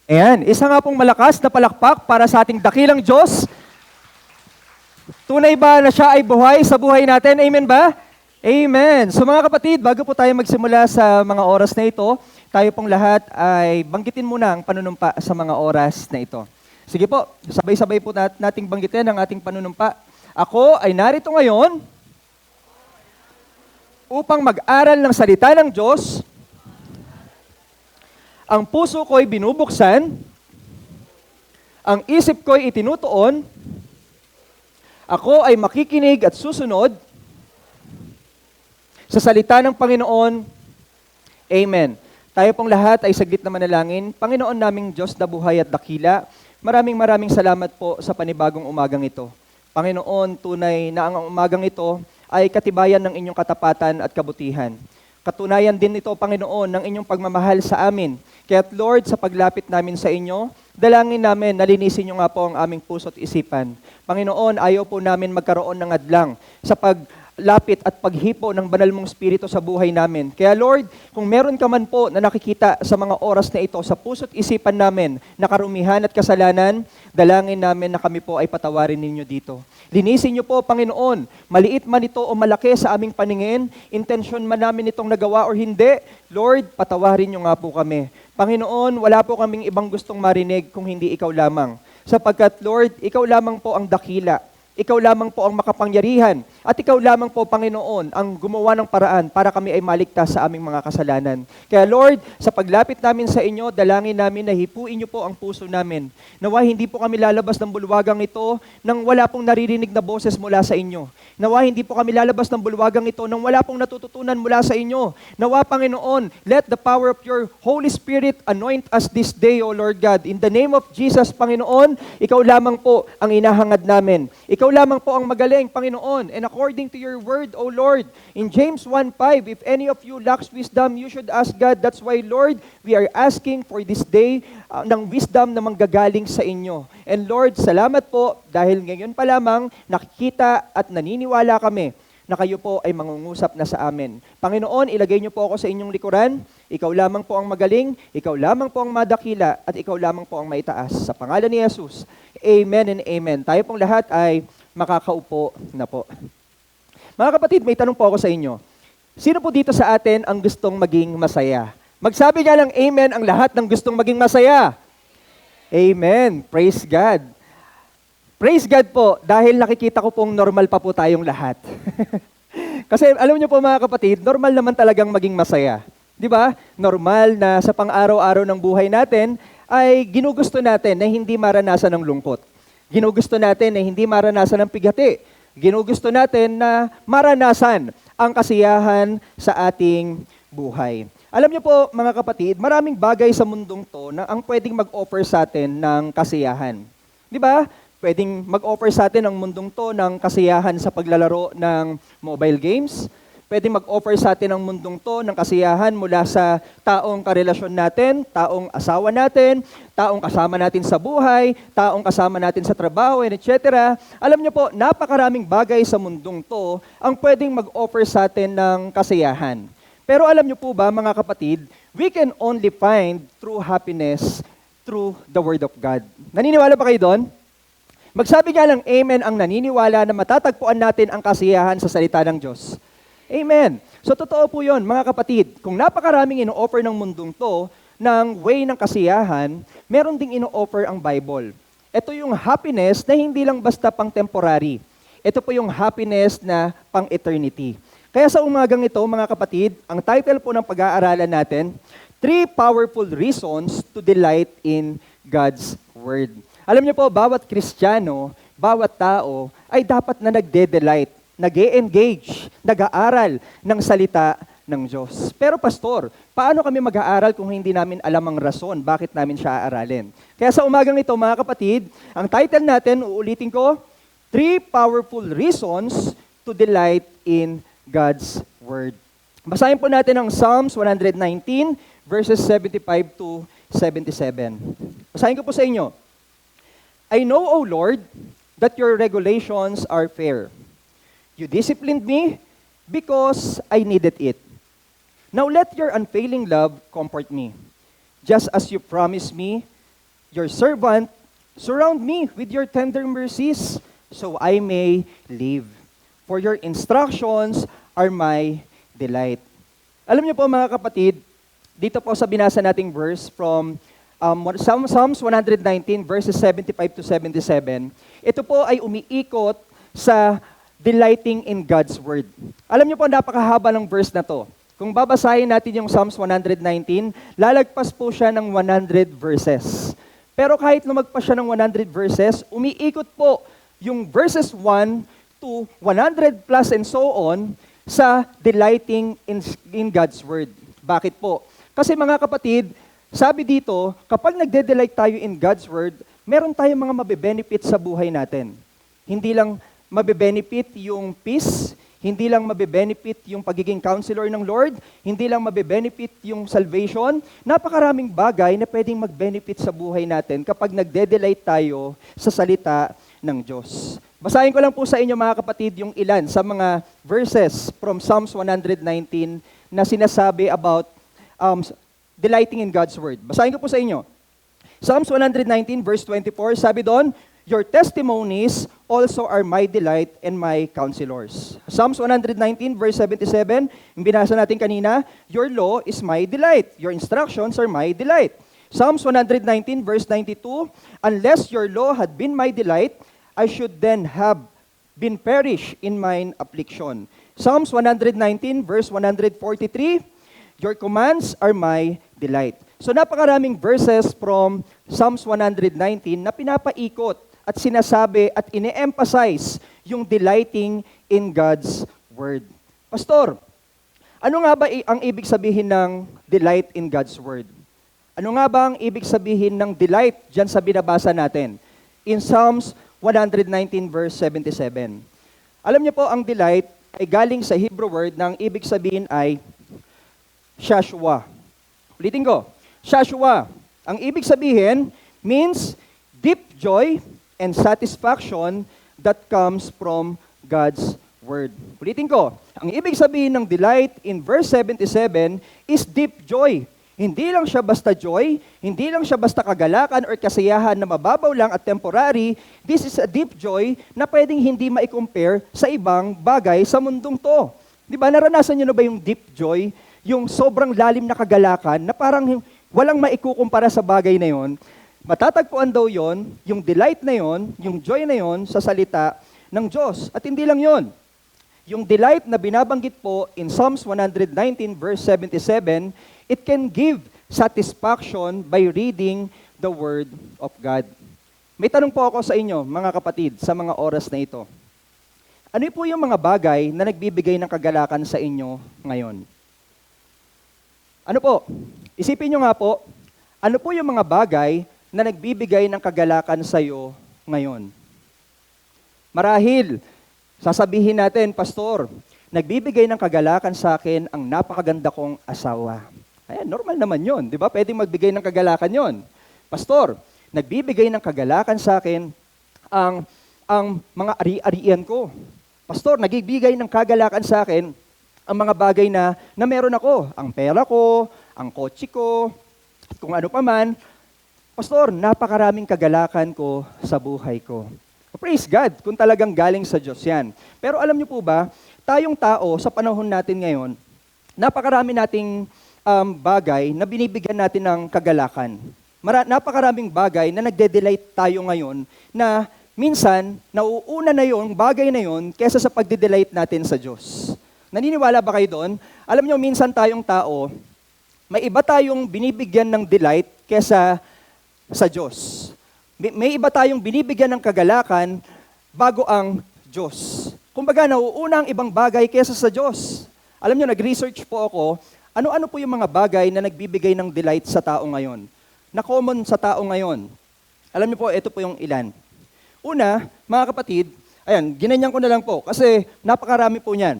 Ayan, isa nga pong malakas na palakpak para sa ating dakilang Diyos. Tunay ba na siya ay buhay sa buhay natin? Amen ba? Amen. So mga kapatid, bago po tayo magsimula sa mga oras na ito, tayo pong lahat ay banggitin muna ang panunumpa sa mga oras na ito. Sige po, sabay-sabay po nating banggitin ang ating panunumpa. Ako ay narito ngayon upang mag-aral ng salita ng Diyos. Ang puso ko'y binubuksan, ang isip ko'y itinutuon, ako ay makikinig at susunod sa salita ng Panginoon. Amen. Tayo pong lahat ay saglit na manalangin. Panginoon naming Diyos na buhay at dakila, maraming salamat po sa panibagong umagang ito. Panginoon, tunay na ang umagang ito ay katibayan ng inyong katapatan at kabutihan. Katunayan din ito, Panginoon, ng inyong pagmamahal sa amin. Kaya't Lord, sa paglapit namin sa inyo, dalangin namin, nalinisin niyo nga po ang aming puso at isipan. Panginoon, ayaw po namin magkaroon ng adlang sa paglapit at paghipo ng banal mong Espiritu sa buhay namin. Kaya Lord, kung meron ka man po na nakikita sa mga oras na ito, sa puso at isipan namin, na karumihan at kasalanan, dalangin namin na kami po ay patawarin ninyo dito. Linisin niyo po, Panginoon, maliit man ito o malaki sa aming paningin, intensyon man namin itong nagawa or hindi, Lord, patawarin niyo nga po kami. Panginoon, wala po kaming ibang gustong marinig kung hindi ikaw lamang. Sapagkat, Lord, ikaw lamang po ang dakila. Ikaw lamang po ang makapangyarihan. At ikaw lamang po, Panginoon, ang gumawa ng paraan para kami ay maligtas sa aming mga kasalanan. Kaya Lord, sa paglapit namin sa inyo, dalangin namin na hipuin niyo po ang puso namin. Nawa hindi po kami lalabas ng bulwagang ito nang wala pong naririnig na boses mula sa inyo. Nawa hindi po kami lalabas ng bulwagang ito nang wala pong natututunan mula sa inyo. Nawa, Panginoon, let the power of your Holy Spirit anoint us this day, O Lord God. In the name of Jesus, Panginoon, ikaw lamang po ang inahangad namin. Ikaw lamang po ang magaling, Panginoon. And according to your word, O Lord, in James 1:5, if any of you lacks wisdom, you should ask God. That's why, Lord, we are asking for this day ng wisdom na manggagaling sa inyo. And Lord, salamat po dahil ngayon pa lamang nakikita at naniniwala kami na kayo po ay mangungusap na sa amin. Panginoon, ilagay niyo po ako sa inyong likuran. Ikaw lamang po ang magaling, ikaw lamang po ang madakila, at ikaw lamang po ang maitaas. Sa pangalan ni Jesus, amen and amen. Tayo pong lahat ay makakaupo na po. Mga kapatid, may tanong po ako sa inyo. Sino po dito sa atin ang gustong maging masaya? Magsabi nga ng amen ang lahat ng gustong maging masaya. Amen. Praise God. Praise God po dahil nakikita ko pong normal pa po tayong lahat. Kasi alam niyo po mga kapatid, normal naman talagang maging masaya. Di ba? Normal na sa pang-araw-araw ng buhay natin ay ginugusto natin na hindi maranasan ng lungkot. Ginugusto natin na hindi maranasan ng pighati. Ginugusto natin na maranasan ang kasiyahan sa ating buhay. Alam niyo po mga kapatid, maraming bagay sa mundong to na ang pwedeng mag-offer sa atin ng kasiyahan. Di ba? Pwedeng mag-offer sa atin ang mundong to ng kasiyahan sa paglalaro ng mobile games. Pwedeng mag-offer sa atin ang mundong to ng kasiyahan mula sa taong karelasyon natin, taong asawa natin, taong kasama natin sa buhay, taong kasama natin sa trabaho, etc. Alam niyo po, napakaraming bagay sa mundong to ang pwedeng mag-offer sa atin ng kasiyahan. Pero alam niyo po ba, mga kapatid, we can only find true happiness through the Word of God. Naniniwala ba kayo doon? Magsabi nga ng amen ang naniniwala na matatagpuan natin ang kasiyahan sa salita ng Diyos. Amen. So totoo po yun, mga kapatid. Kung napakaraming ino-offer ng mundong to, ng way ng kasiyahan, meron ding ino-offer ang Bible. Ito yung happiness na hindi lang basta pang temporary. Ito po yung happiness na pang eternity. Kaya sa umagang ito, mga kapatid, ang title po ng pag-aaralan natin, 3 Powerful Reasons to Delight in God's Word. Alam niyo po, bawat Kristiyano, bawat tao, ay dapat na nagde-delight, nag-e-engage, nag-aaral ng salita ng Diyos. Pero pastor, paano kami mag-aaral kung hindi namin alam ang rason bakit namin siya aaralin? Kaya sa umagang ito, mga kapatid, ang title natin, uulitin ko, 3 Powerful Reasons to Delight in God's Word. Basahin po natin ang Psalms 119, verses 75 to 77. Basahin ko po sa inyo. I know, O Lord, that your regulations are fair. You disciplined me because I needed it. Now let your unfailing love comfort me. Just as you promised me, your servant, surround me with your tender mercies, so I may live. For your instructions are my delight. Alam niyo po mga kapatid, dito po sa binasa nating verse from Psalms 119 verses 75 to 77, ito po ay umiikot sa delighting in God's Word. Alam niyo po, napakahaba ng verse na to. Kung babasahin natin yung Psalms 119, lalagpas po siya ng 100 verses. Pero kahit lumagpas siya ng 100 verses, umiikot po yung verses 1 to 100 plus and so on sa delighting in God's Word. Bakit po? Kasi mga kapatid, sabi dito, kapag nagde-delight tayo in God's Word, meron tayong mga mabe-benefit sa buhay natin. Hindi lang mabe-benefit yung peace, hindi lang mabe-benefit yung pagiging counselor ng Lord, hindi lang mabe-benefit yung salvation. Napakaraming bagay na pwedeng mag-benefit sa buhay natin kapag nagde-delight tayo sa salita ng Diyos. Basahin ko lang po sa inyo mga kapatid yung ilan sa mga verses from Psalms 119 na sinasabi about delighting in God's Word. Basahin ko po sa inyo. Psalms 119 verse 24, sabi doon, your testimonies also are my delight and my counselors. Psalms 119 verse 77, yung binasa natin kanina, your law is my delight. Your instructions are my delight. Psalms 119 verse 92, unless your law had been my delight, I should then have been perished in mine affliction. Psalms 119 verse 143, your commands are my delight. So napakaraming verses from Psalms 119 na pinapaikot at sinasabi at ine-emphasize yung delighting in God's Word. Pastor, ano nga ba ang ibig sabihin ng delight in God's Word? Ano nga ba ang ibig sabihin ng delight dyan sa binabasa natin? In Psalms 119 verse 77. Alam niyo po, ang delight ay galing sa Hebrew word na ang ibig sabihin ay shashua. Ulitin ko, shashua. Ang ibig sabihin means deep joy and satisfaction that comes from God's Word. Ulitin ko, ang ibig sabihin ng delight in verse 77 is deep joy. Hindi lang siya basta joy, hindi lang siya basta kagalakan or kasiyahan na mababaw lang at temporary. This is a deep joy na pwedeng hindi ma-compare sa ibang bagay sa mundong to. Di ba, naranasan niyo na ba yung deep joy? Yung sobrang lalim na kagalakan na parang walang maikukumpara sa bagay na yon. Matatagpuan daw yon, yung delight na yon, yung joy na yon sa salita ng Diyos. At hindi lang yon. Yung delight na binabanggit po in Psalms 119 verse 77, it can give satisfaction by reading the Word of God. May tanong po ako sa inyo, mga kapatid, sa mga oras na ito. Ano po yung mga bagay na nagbibigay ng kagalakan sa inyo ngayon? Ano po? Isipin nyo nga po, ano po yung mga bagay na nagbibigay ng kagalakan sa iyo ngayon? Marahil, sasabihin natin, Pastor, nagbibigay ng kagalakan sa akin ang napakaganda kong asawa. Ayan, normal naman yon, di ba? Pwedeng magbigay ng kagalakan yon. Pastor, nagbibigay ng kagalakan sa akin ang mga ari-arian ko. Pastor, nagbibigay ng kagalakan sa akin ang mga bagay na meron ako. Ang pera ko, ang kotse ko, kung ano pa man. Pastor, napakaraming kagalakan ko sa buhay ko. Praise God, kung talagang galing sa Diyos yan. Pero alam niyo po ba, tayong tao sa panahon natin ngayon, napakarami nating bagay na binibigyan natin ng kagalakan. Napakaraming bagay na nagde-delight tayo ngayon na minsan, nauuna na yung bagay na yon kesa sa pagde-delight natin sa Diyos. Naniniwala ba kayo doon? Alam niyo, minsan tayong tao, may iba tayong binibigyan ng delight kesa sa Diyos. May iba tayong binibigyan ng kagalakan bago ang Diyos. Kumbaga, nauuna ang ibang bagay kesa sa Diyos. Alam niyo, nag-research po ako, ano-ano po yung mga bagay na nagbibigay ng delight sa tao ngayon? Na common sa tao ngayon. Alam niyo po, ito po yung ilan. Una, mga kapatid, ayan, ginanyan ko na lang po kasi napakarami po niyan.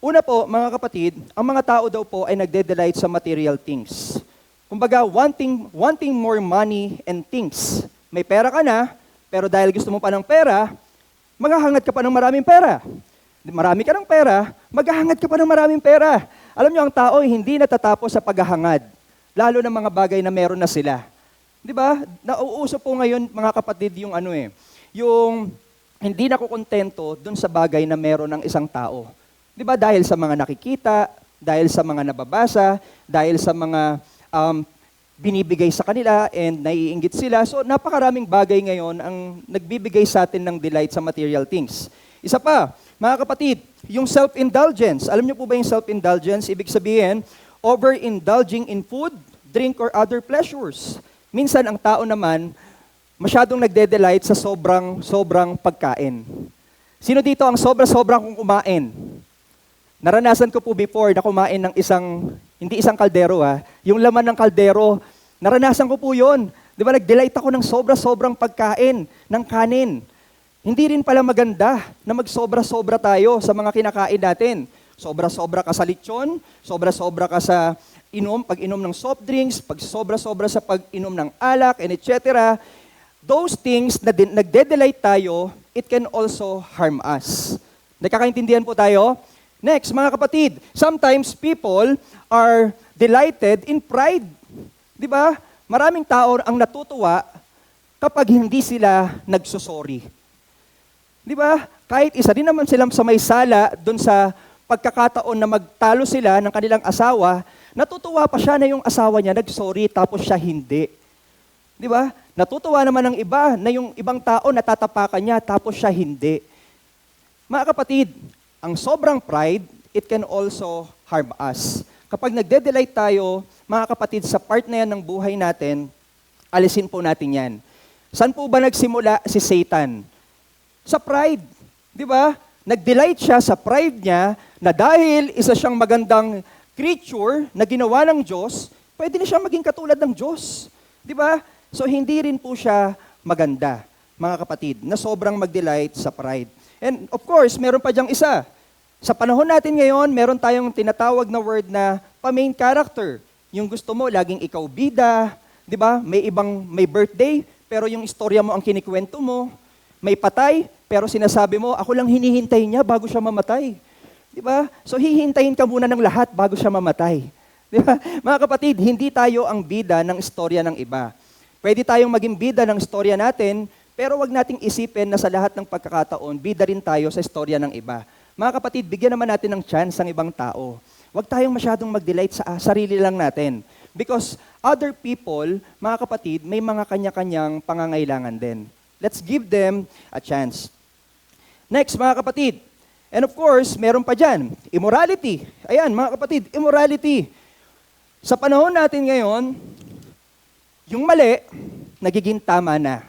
Una po, mga kapatid, ang mga tao daw po ay nagde-delight sa material things. Kumbaga, wanting more money and things. May pera ka na, pero dahil gusto mo pa ng pera, maghahangad ka pa ng maraming pera. Marami ka ng pera, maghahangad ka pa ng maraming pera. Alam niyo, ang tao ay hindi natatapos sa paghahangad, lalo ng mga bagay na meron na sila. 'Di ba? Nauuso po ngayon, mga kapatid, yung yung hindi nakukontento dun sa bagay na meron ng isang tao. 'Di ba? Dahil sa mga nakikita, dahil sa mga nababasa, dahil sa mga binibigay sa kanila and naiinggit sila. So napakaraming bagay ngayon ang nagbibigay sa atin ng delight sa material things. Isa pa, mga kapatid, yung self-indulgence. Alam niyo po ba yung self-indulgence? Ibig sabihin, overindulging in food, drink, or other pleasures. Minsan ang tao naman, masyadong nagde-delight sa sobrang pagkain. Sino dito ang sobrang kumain? Naranasan ko po before na kumain ng hindi isang kaldero yung laman ng kaldero, naranasan ko po yun. Di ba, nag-delight ako ng sobrang pagkain ng kanin. Hindi rin pala maganda na magsobra-sobra tayo sa mga kinakain natin. Sobra-sobra ka sa lechon, sobra-sobra ka sa pag-inom ng soft drinks, sobra-sobra sa pag-inom ng alak, and etc. Those things na nagde-delight tayo, it can also harm us. Nakakaintindihan po tayo? Next, mga kapatid, sometimes people are delighted in pride. Di ba? Maraming tao ang natutuwa kapag hindi sila nagsusorry. Di ba? Kahit isa din naman silang sa may sala doon sa pagkakataon na magtalo sila ng kanilang asawa, natutuwa pa siya na yung asawa niya nagsorry tapos siya hindi. Di ba? Natutuwa naman ang iba na yung ibang tao natatapakan niya tapos siya hindi. Mga kapatid, ang sobrang pride, it can also harm us. Kapag nagde-delight tayo, mga kapatid, sa part na yan ng buhay natin, alisin po natin yan. Saan po ba nagsimula si Satan? Sa pride. Di ba? Nag-delight siya sa pride niya na dahil isa siyang magandang creature na ginawa ng Diyos, pwede na siyang maging katulad ng Diyos. Di ba? So hindi rin po siya maganda, mga kapatid, na sobrang mag-delight sa pride. And of course, meron pa diyang isa. Sa panahon natin ngayon, meron tayong tinatawag na word na pa-main character. Yung gusto mo, laging ikaw bida, di ba? May birthday, pero yung istorya mo ang kinikwento mo. May patay, pero sinasabi mo, ako lang hinihintay niya bago siya mamatay. Di ba? So hihintayin ka muna ng lahat bago siya mamatay. Di ba? Mga kapatid, hindi tayo ang bida ng istorya ng iba. Pwede tayong maging bida ng istorya natin, pero wag nating isipin na sa lahat ng pagkakataon, bida rin tayo sa istorya ng iba. Mga kapatid, bigyan naman natin ng chance ang ibang tao. Huwag tayong masyadong mag-delight sa sarili lang natin. Because other people, mga kapatid, may mga kanya-kanyang pangangailangan din. Let's give them a chance. Next, mga kapatid, and of course, meron pa dyan, immorality. Ayan, mga kapatid, immorality. Sa panahon natin ngayon, yung mali, nagiging tama na.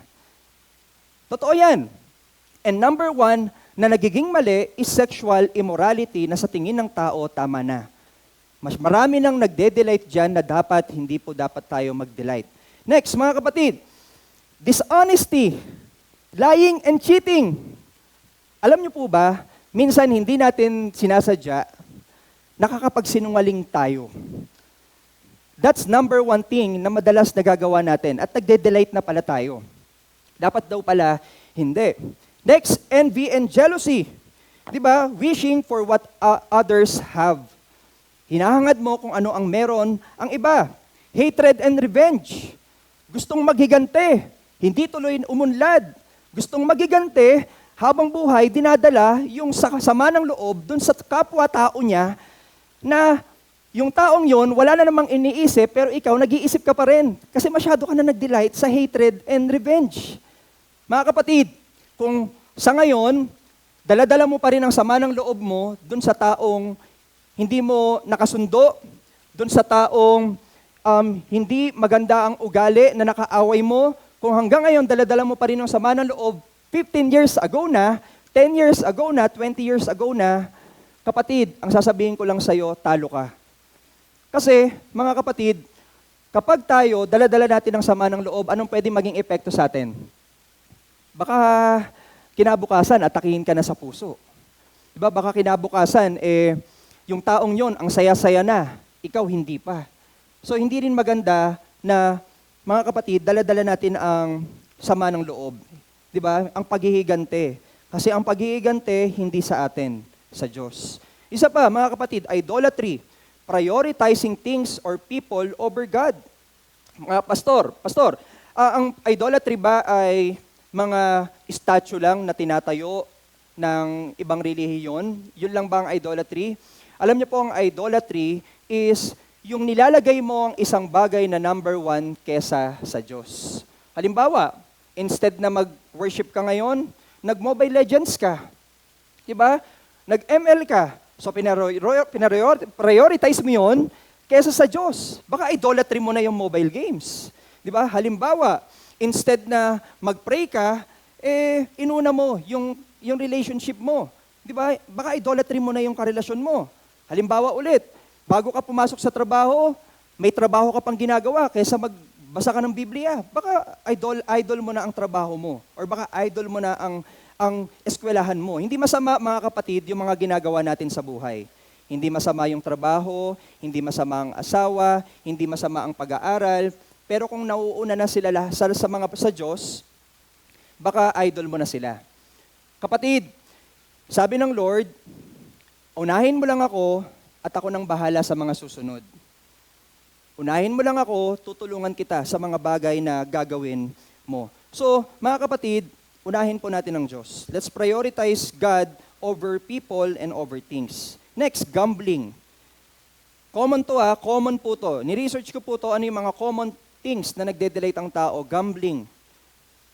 Totoo yan. And number one, na nagiging mali is sexual immorality na sa tingin ng tao, tama na. Mas marami nang nagde-delight dyan na hindi po dapat tayo mag-delight. Next, mga kapatid, dishonesty, lying and cheating. Alam niyo po ba, minsan hindi natin sinasadya, nakakapagsinungaling tayo. That's number one thing na madalas nagagawa natin at nagde-delight na pala tayo. Dapat daw pala, hindi. Next, envy and jealousy. Di ba? Wishing for what others have. Hinahangad mo kung ano ang meron ang iba. Hatred and revenge. Gustong maghigante, hindi tuloy umunlad. Gustong maghigante, habang buhay, dinadala yung sama ng loob dun sa kapwa-tao niya na yung taong yon wala na namang iniisip, pero ikaw nag-iisip ka pa rin. Kasi masyado ka na nag-delight sa hatred and revenge. Mga kapatid, kung sa ngayon, dala-dala mo pa rin ang sama ng loob mo dun sa taong hindi mo nakasundo, dun sa taong hindi maganda ang ugali na nakaaway mo, kung hanggang ngayon dala-dala mo pa rin ang sama ng loob 15 years ago na, 10 years ago na, 20 years ago na, kapatid, ang sasabihin ko lang sa'yo, talo ka. Kasi, mga kapatid, kapag tayo dala-dala natin ang sama ng loob, anong pwede maging epekto sa atin? Baka kinabukasan, atakihin ka na sa puso. Diba? Baka kinabukasan, yung taong yon ang saya-saya na, ikaw hindi pa. So hindi rin maganda na, mga kapatid, dala-dala natin ang sama ng loob. Diba? Ang paghihigante. Kasi ang paghihigante, hindi sa atin, sa Diyos. Isa pa, mga kapatid, idolatry. Prioritizing things or people over God. Pastor, Ang idolatry ba ay mga statue lang na tinatayo ng ibang relihiyon? Yun lang ba ang idolatry? Alam niyo po, ang idolatry is yung nilalagay mo ang isang bagay na number one kesa sa Diyos. Halimbawa, instead na mag-worship ka ngayon, nag-Mobile Legends ka. Diba? Nag-ML ka. So prioritize mo yun kesa sa Diyos. Baka idolatry mo na yung mobile games. Diba? Halimbawa, instead na mag-pray ka, inuna mo yung relationship mo. Diba? Baka idolatry mo na yung karelasyon mo. Halimbawa ulit, bago ka pumasok sa trabaho, may trabaho ka pang ginagawa kaysa magbasa ka ng Biblia. Baka idol mo na ang trabaho mo. Or baka idol mo na ang eskwelahan mo. Hindi masama, mga kapatid, yung mga ginagawa natin sa buhay. Hindi masama yung trabaho, hindi masama ang asawa, hindi masama ang pag-aaral. Pero kung nauuna na sila sa Diyos, baka idol mo na sila. Kapatid, sabi ng Lord, unahin mo lang ako at ako nang bahala sa mga susunod. Unahin mo lang ako, tutulungan kita sa mga bagay na gagawin mo. So, mga kapatid, unahin po natin ang Diyos. Let's prioritize God over people and over things. Next, gambling. Common po to. Ni-research ko po to, ano yung mga common things na nagde-delete ang tao. Gambling.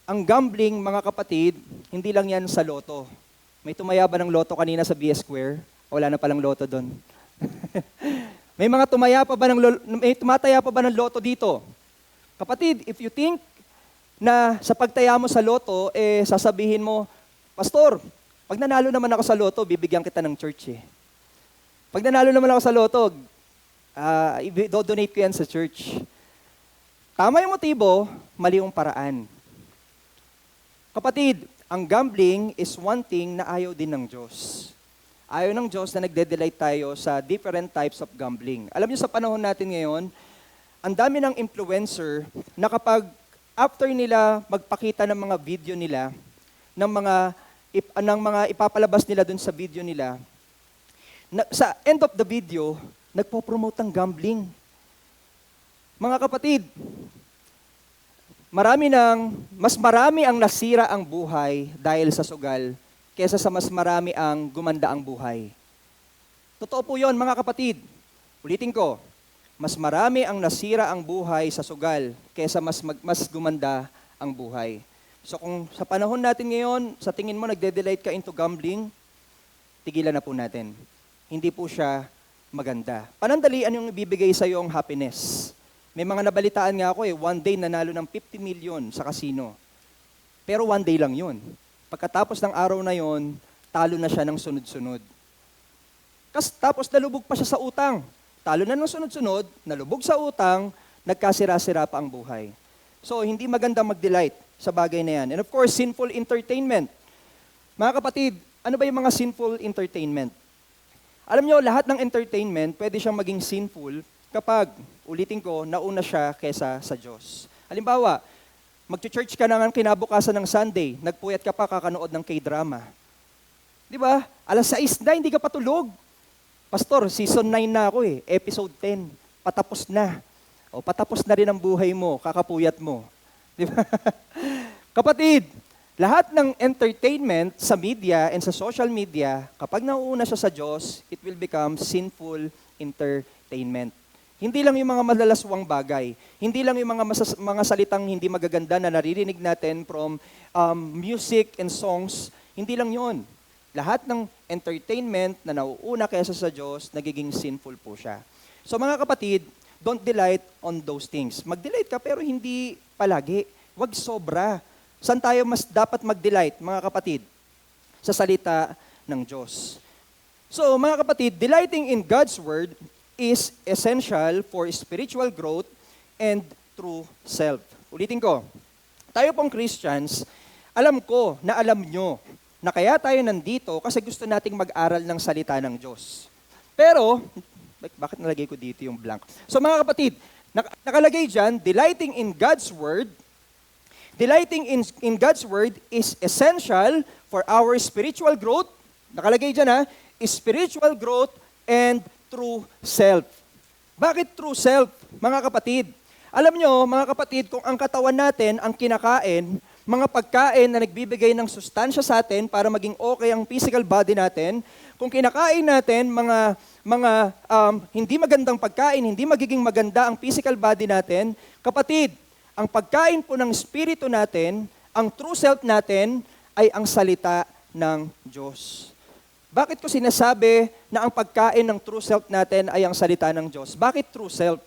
Ang gambling, mga kapatid, hindi lang yan sa loto. May tumaya ba ng loto kanina sa BS Square? Wala na palang loto doon. May tumataya pa ba ng loto dito? Kapatid, if you think na sa pagtaya mo sa loto, sasabihin mo, Pastor, pag nanalo naman ako sa loto, bibigyan kita ng church eh. Pag nanalo naman ako sa loto, i-donate ko yan sa church. Tama yung motibo, mali yung paraan. Kapatid, ang gambling is one thing na ayaw din ng Diyos. Ayaw ng Diyos na nagde-delight tayo sa different types of gambling. Alam niyo sa panahon natin ngayon, ang dami ng influencer na kapag after nila magpakita ng mga video nila, ng mga ipapalabas nila dun sa video nila, sa end of the video, nagpo-promote ng gambling. Mga kapatid, mas marami ang nasira ang buhay dahil sa sugal kesa sa mas marami ang gumanda ang buhay. Totoo po yun, mga kapatid. Ulitin ko, mas marami ang nasira ang buhay sa sugal kesa mas gumanda ang buhay. So kung sa panahon natin ngayon, sa tingin mo nagde-delight ka into gambling, tigilan na po natin. Hindi po siya maganda. Panandalian yung ibibigay sa iyo ang happiness. May mga nabalitaan nga ako one day nanalo ng 50 million sa casino. Pero one day lang yun. Pagkatapos ng araw na yon, talo na siya ng sunod-sunod. Tapos nalubog pa siya sa utang. Talo na ng sunod-sunod, nalubog sa utang, nagkasira-sira pa ang buhay. So, hindi maganda mag-delight sa bagay na yan. And of course, sinful entertainment. Mga kapatid, ano ba yung mga sinful entertainment? Alam nyo, lahat ng entertainment pwede siyang maging sinful kapag, ulitin ko, nauna siya kesa sa Diyos. Halimbawa, mag-church ka na ng kinabukasan ng Sunday, nagpuyat ka pa kakanood ng K-drama. Di ba? Alas 6 na, hindi ka patulog. Pastor, season 9 na ako episode 10, patapos na. O patapos na rin ang buhay mo, kakapuyat mo. Di ba? Kapatid, lahat ng entertainment sa media and sa social media, kapag nauuna siya sa Diyos, it will become sinful entertainment. Hindi lang yung mga malalaswang bagay. Hindi lang yung mga salitang hindi magaganda na naririnig natin from music and songs. Hindi lang yon. Lahat ng entertainment na nauuna kaysa sa Diyos, nagiging sinful po siya. So mga kapatid, don't delight on those things. Mag-delight ka pero hindi palagi. Huwag sobra. Saan tayo mas dapat mag-delight, mga kapatid? Sa salita ng Diyos. So mga kapatid, delighting in God's Word is essential for spiritual growth and true self. Ulitin ko, tayo pong Christians, alam ko na alam nyo na kaya tayo nandito kasi gusto nating mag-aral ng salita ng Diyos. Pero, bakit nalagay ko dito yung blank? So mga kapatid, nakalagay dyan, delighting in God's Word is essential for our spiritual growth. Nakalagay dyan spiritual growth and true self. Bakit true self, mga kapatid? Alam nyo, mga kapatid, kung ang katawan natin ang kinakain, mga pagkain na nagbibigay ng sustansya sa atin para maging okay ang physical body natin, kung kinakain natin mga hindi magandang pagkain, hindi magiging maganda ang physical body natin, kapatid, ang pagkain po ng spirito natin, ang true self natin, ay ang salita ng Diyos. Bakit ko sinasabi na ang pagkain ng true self natin ay ang salita ng Diyos? Bakit true self?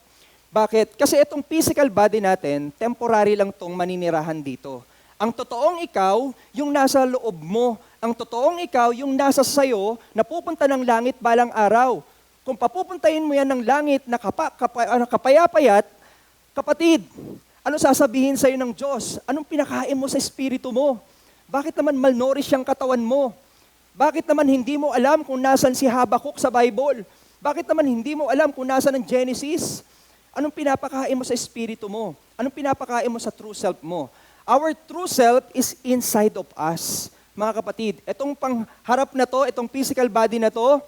Bakit? Kasi itong physical body natin, temporary lang itong maninirahan dito. Ang totoong ikaw, yung nasa loob mo. Ang totoong ikaw, yung nasa sayo, na pupunta ng langit balang araw. Kung papupuntahin mo yan ng langit na kapayapayat, kapatid, ano sasabihin sa'yo ng Diyos? Anong pinakain mo sa espiritu mo? Bakit naman malnourished ang katawan mo? Bakit naman hindi mo alam kung nasan si Habakkuk sa Bible? Bakit naman hindi mo alam kung nasan ang Genesis? Anong pinapakain mo sa espiritu mo? Anong pinapakain mo sa true self mo? Our true self is inside of us. Mga kapatid, itong pangharap na to, itong physical body na to,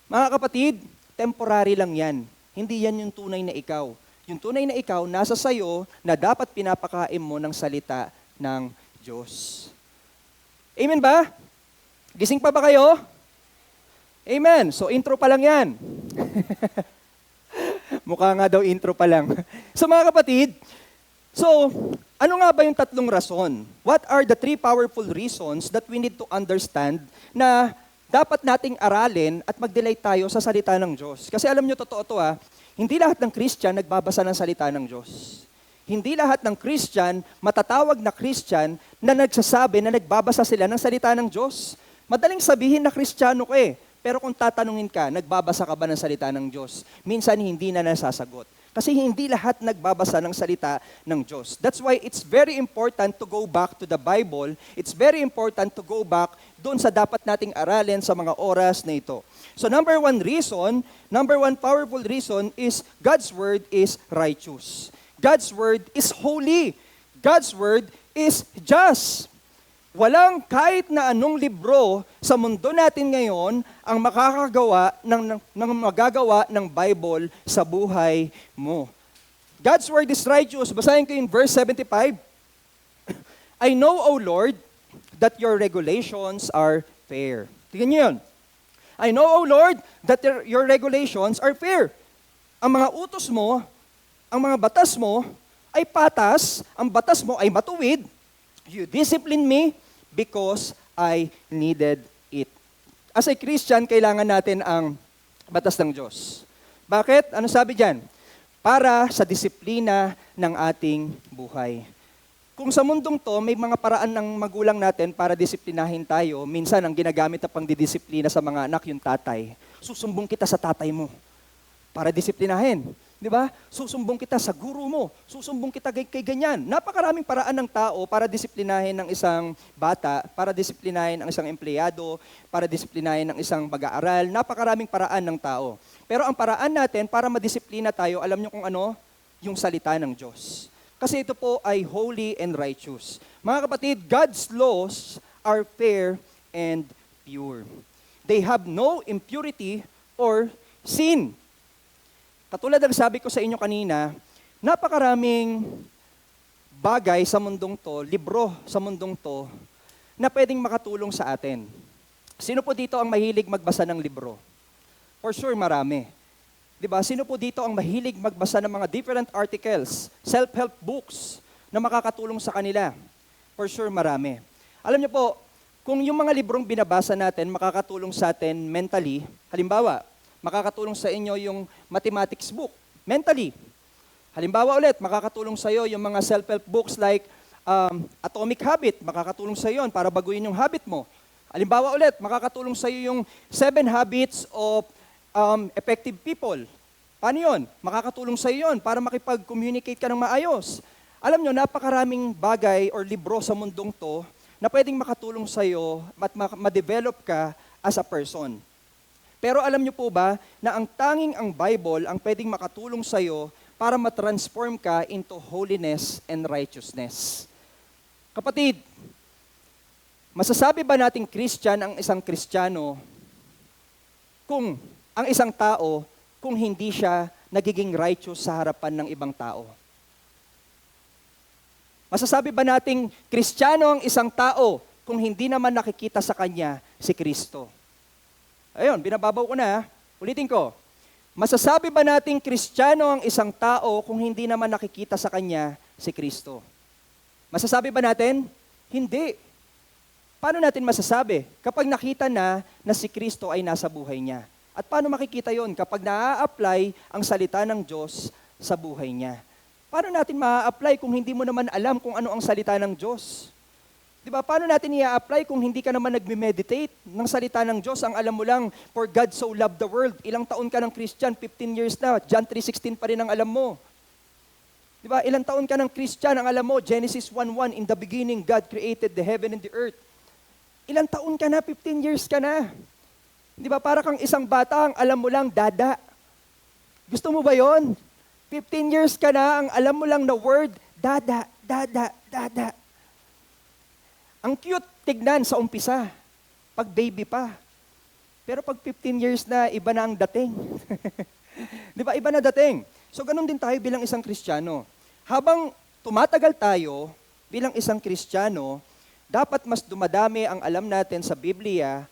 mga kapatid, temporary lang yan. Hindi yan yung tunay na ikaw. Yung tunay na ikaw, nasa sayo na dapat pinapakain mo ng salita ng Diyos. Amen ba? Gising pa ba kayo? Amen. So intro pa lang yan. Mukha nga daw intro pa lang. So mga kapatid, ano nga ba yung tatlong rason? What are the three powerful reasons that we need to understand na dapat nating aralin at mag-delight tayo sa salita ng Diyos? Kasi alam nyo, totoo to hindi lahat ng Christian nagbabasa ng salita ng Diyos. Hindi lahat ng Christian, matatawag na Christian, na nagsasabi na nagbabasa sila ng salita ng Diyos. Madaling sabihin na Kristiyano ka pero kung tatanungin ka, nagbabasa ka ba ng salita ng Diyos? Minsan hindi na nasasagot. Kasi hindi lahat nagbabasa ng salita ng Diyos. That's why it's very important to go back to the Bible. It's very important to go back doon sa dapat nating aralin sa mga oras na ito. So number one powerful reason is God's Word is righteous. God's Word is holy. God's Word is just. Walang kahit na anong libro sa mundo natin ngayon ang magagawa ng Bible sa buhay mo. God's Word is righteous. Basahin ko in verse 75. I know, O Lord, that your regulations are fair. Tingnan niyo yun. I know, O Lord, that your regulations are fair. Ang mga utos mo, ang mga batas mo ay patas, ang batas mo ay matuwid. You discipline me because I needed it. As a Christian, kailangan natin ang batas ng Diyos. Bakit? Ano sabi diyan? Para sa disiplina ng ating buhay. Kung sa mundong to, may mga paraan ng magulang natin para disiplinahin tayo, minsan ang ginagamit na pangdidisiplina sa mga anak yung tatay. Susumbong kita sa tatay mo para disiplinahin. Di ba? Susumbong kita sa guru mo. Susumbong kita kay ganyan. Napakaraming paraan ng tao para disiplinahin ng isang bata, para disiplinahin ang isang empleyado, para disiplinahin ang isang mag-aaral. Napakaraming paraan ng tao. Pero ang paraan natin para madisiplina tayo, alam nyo kung ano? Yung salita ng Diyos. Kasi ito po ay holy and righteous. Mga kapatid, God's laws are fair and pure. They have no impurity or sin. Katulad ng sabi ko sa inyo kanina, napakaraming bagay sa mundong to, libro sa mundong to, na pwedeng makatulong sa atin. Sino po dito ang mahilig magbasa ng libro? For sure, marami. Diba? Sino po dito ang mahilig magbasa ng mga different articles, self-help books, na makakatulong sa kanila? For sure, marami. Alam niyo po, kung yung mga librong binabasa natin makakatulong sa atin mentally, halimbawa, makakatulong sa inyo yung mathematics book, mentally. Halimbawa ulit, makakatulong sa iyo yung mga self-help books like Atomic Habit, makakatulong sa iyo para baguhin yung habit mo. Halimbawa ulit, makakatulong sa iyo yung 7 Habits of Effective People. Paano yun? Makakatulong sa iyo yun para makipag-communicate ka ng maayos. Alam nyo, napakaraming bagay or libro sa mundong to na pwedeng makatulong sa iyo at ma-develop ka as a person. Pero alam niyo po ba na ang tanging ang Bible ang pwedeng makatulong sa iyo para ma-transform ka into holiness and righteousness. Kapatid, masasabi ba nating Christian ang isang Kristiyano kung ang isang tao kung hindi siya nagiging righteous sa harapan ng ibang tao? Masasabi ba nating Kristiyano ang isang tao kung hindi naman nakikita sa kanya si Kristo? Ayun, binababaw ko na. Ulitin ko. Masasabi ba nating Kristiyano ang isang tao kung hindi naman nakikita sa kanya si Kristo? Masasabi ba natin? Hindi. Paano natin masasabi? Kapag nakita na si Kristo ay nasa buhay niya. At paano makikita yon? Kapag na-apply ang salita ng Diyos sa buhay niya. Paano natin ma-apply kung hindi mo naman alam kung ano ang salita ng Diyos? Diba? Paano natin i-apply kung hindi ka naman nagme-meditate ng salita ng Diyos? Ang alam mo lang, for God so loved the world. Ilang taon ka ng Christian? 15 years na. John 3:16 pa rin ang alam mo. Diba? Ilang taon ka ng Christian? Ang alam mo, Genesis 1:1, in the beginning, God created the heaven and the earth. Ilang taon ka na? 15 years ka na. Di ba? Para kang isang bata, ang alam mo lang, dada. Gusto mo ba yon? 15 years ka na, ang alam mo lang na word, dada, dada, dada. Ang cute tignan sa umpisa, pag baby pa. Pero pag 15 years na, iba na ang dating. Di ba? Iba na dating. So ganun din tayo bilang isang Kristiyano. Habang tumatagal tayo bilang isang Kristiyano, dapat mas dumadami ang alam natin sa Biblia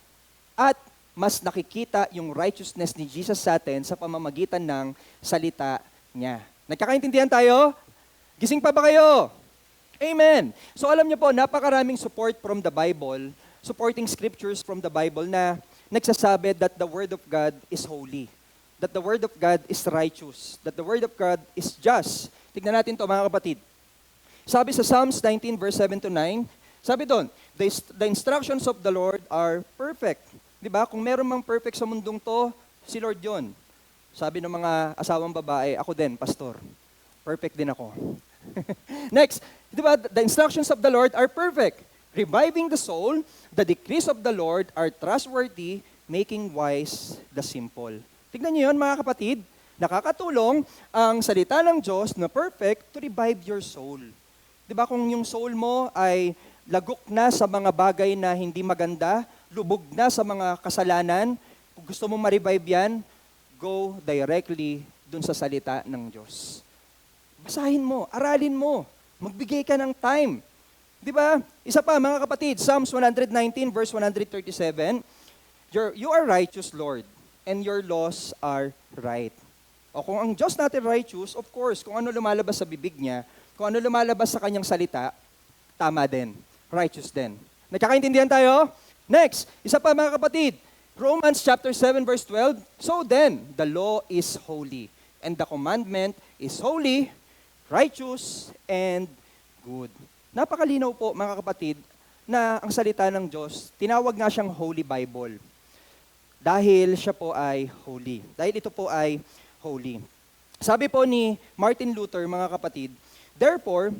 at mas nakikita yung righteousness ni Jesus sa atin sa pamamagitan ng salita niya. Nagkakaintindihan tayo? Gising pa ba kayo? Amen. So alam niyo po, napakaraming support from the Bible, supporting scriptures from the Bible na nagsasabi that the Word of God is holy, that the Word of God is righteous, that the Word of God is just. Tignan natin to mga kapatid. Sabi sa Psalms 19 verse 7 to 9, sabi doon, the instructions of the Lord are perfect. Diba? Kung meron mang perfect sa mundong to, si Lord yon. Sabi ng mga asawang babae, ako din, pastor. Perfect din ako. Next, diba? The instructions of the Lord are perfect. Reviving the soul, the decrees of the Lord are trustworthy, making wise the simple. Tignan niyo yun mga kapatid, nakakatulong ang salita ng Diyos na perfect to revive your soul. Diba? Kung yung soul mo ay lagok na sa mga bagay na hindi maganda, lubog na sa mga kasalanan, kung gusto mo ma-revive yan, go directly dun sa salita ng Diyos. Basahin mo, aralin mo, magbigay ka ng time. Di ba? Isa pa mga kapatid, Psalms 119 verse 137, You are righteous, Lord, and your laws are right. O kung ang Diyos natin righteous, of course, kung ano lumalabas sa bibig niya, kung ano lumalabas sa kanyang salita, tama din, righteous din. Nagkakaintindihan tayo? Next, isa pa mga kapatid, Romans chapter 7 verse 12, So then, the law is holy, and the commandment is holy, righteous, and good. Napakalinaw po mga kapatid na ang salita ng Diyos, tinawag nga siyang Holy Bible. Dahil siya po ay holy. Dahil ito po ay holy. Sabi po ni Martin Luther mga kapatid, Therefore,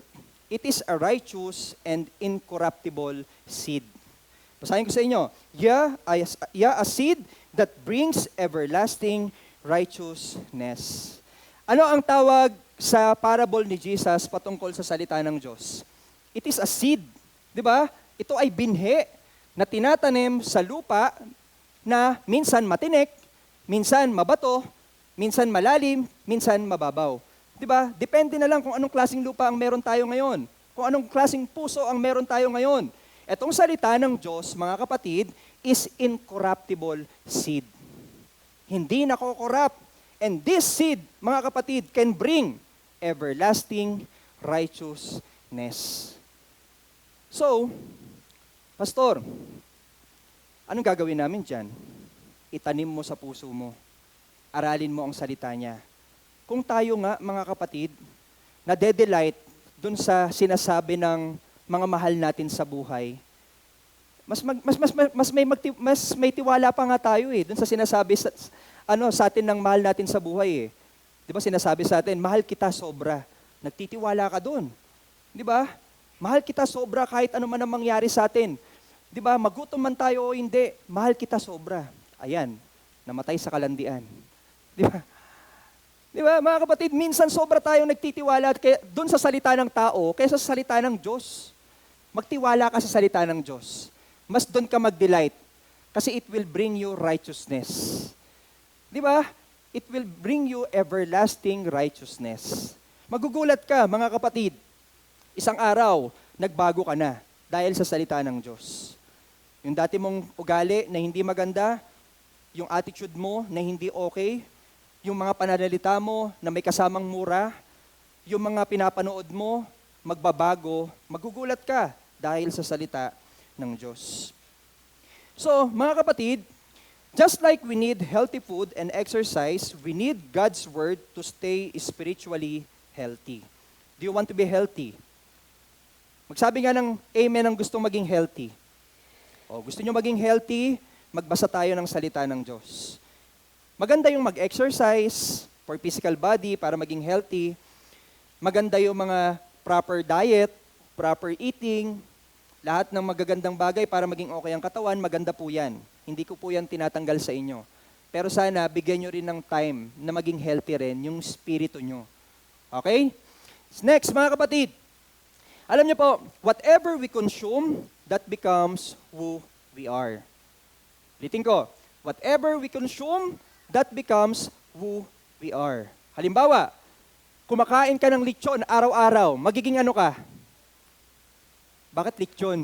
it is a righteous and incorruptible seed. Basahin ko sa inyo. A seed that brings everlasting righteousness. Ano ang tawag sa parable ni Jesus patungkol sa salita ng Diyos? It is a seed. Di ba? Ito ay binhi na tinatanim sa lupa na minsan matinik, minsan mabato, minsan malalim, minsan mababaw. Di ba? Depende na lang kung anong klaseng lupa ang meron tayo ngayon. Kung anong klaseng puso ang meron tayo ngayon. Etong salita ng Diyos, mga kapatid, is incorruptible seed. Hindi nakokorrupt. And this seed, mga kapatid, can bring everlasting righteousness. So, Pastor, anong gagawin namin dyan? Itanim mo sa puso mo. Aralin mo ang salita niya. Kung tayo nga, mga kapatid, na-delight dun sa sinasabi ng mga mahal natin sa buhay, mas may tiwala pa nga tayo dun sa sinasabi sa atin ng mahal natin sa buhay . Di ba sinasabi sa atin, mahal kita sobra. Nagtitiwala ka dun. Di ba? Mahal kita sobra kahit ano man ang mangyari sa atin. Di ba? Magutom man tayo o hindi, mahal kita sobra. Ayan, namatay sa kalandian. Di ba? Di ba, mga kapatid, minsan sobra tayong nagtitiwala dun sa salita ng tao kaysa sa salita ng Diyos. Magtiwala ka sa salita ng Diyos. Mas dun ka mag-delight kasi it will bring you righteousness. Di ba? It will bring you everlasting righteousness. Magugulat ka, mga kapatid. isang araw, nagbago ka na dahil sa salita ng Diyos. Yung dati mong ugali na hindi maganda, yung attitude mo na hindi okay, yung mga pananalita mo na may kasamang mura, yung mga pinapanood mo, magbabago, magugulat ka dahil sa salita ng Diyos. So, mga kapatid, just like we need healthy food and exercise, we need God's Word to stay spiritually healthy. Do you want to be healthy? Magsabi nga ng amen ang gustong maging healthy. O, gusto nyo maging healthy, magbasa tayo ng salita ng Diyos. Maganda yung mag-exercise for physical body para maging healthy. Maganda yung mga proper diet, proper eating, lahat ng magagandang bagay para maging okay ang katawan, maganda po yan. Hindi ko po yan tinatanggal sa inyo. Pero sana, bigyan nyo rin ng time na maging healthy rin yung spirito nyo. Okay? Next, mga kapatid. Alam niyo po, whatever we consume, that becomes who we are. Ulitin ko, whatever we consume, that becomes who we are. Halimbawa, kumakain ka ng lechon araw-araw, magiging ano ka? Bakit lechon?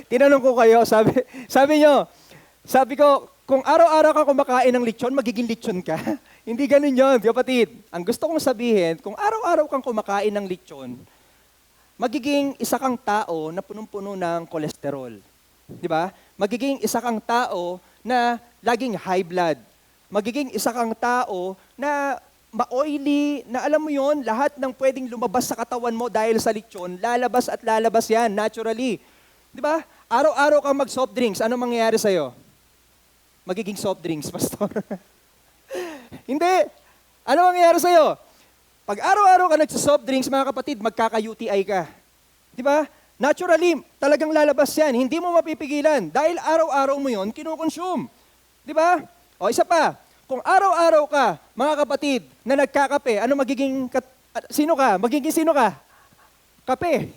Tinanong ko kayo, sabi ko, kung araw-araw ka kumakain ng lechon, magiging lechon ka? Hindi ganun yun, kapatid. Ang gusto kong sabihin, kung araw-araw kang kumakain ng lechon, magiging isa kang tao na punong-puno ng kolesterol. Di ba? Magiging isa kang tao na laging high blood. Magiging isa kang tao na ma-oily, na alam mo yon, lahat ng pwedeng lumabas sa katawan mo dahil sa lechon, lalabas at lalabas yan, naturally. Di ba? Araw-araw kang mag-soft drinks, ano mangyayari sa'yo? Magiging soft drinks, pastor. Hindi. Ano mangyayari sa'yo? Pag araw-araw ka nagsa-soft drinks, mga kapatid, magkaka-UTI ka. Di ba? Naturally, talagang lalabas yan. Hindi mo mapipigilan dahil araw-araw mo yon kinukonsume. Di ba? O isa pa, kung araw-araw ka, mga kapatid, na nagkakape, ano magiging, sino ka? Magiging sino ka? Kape.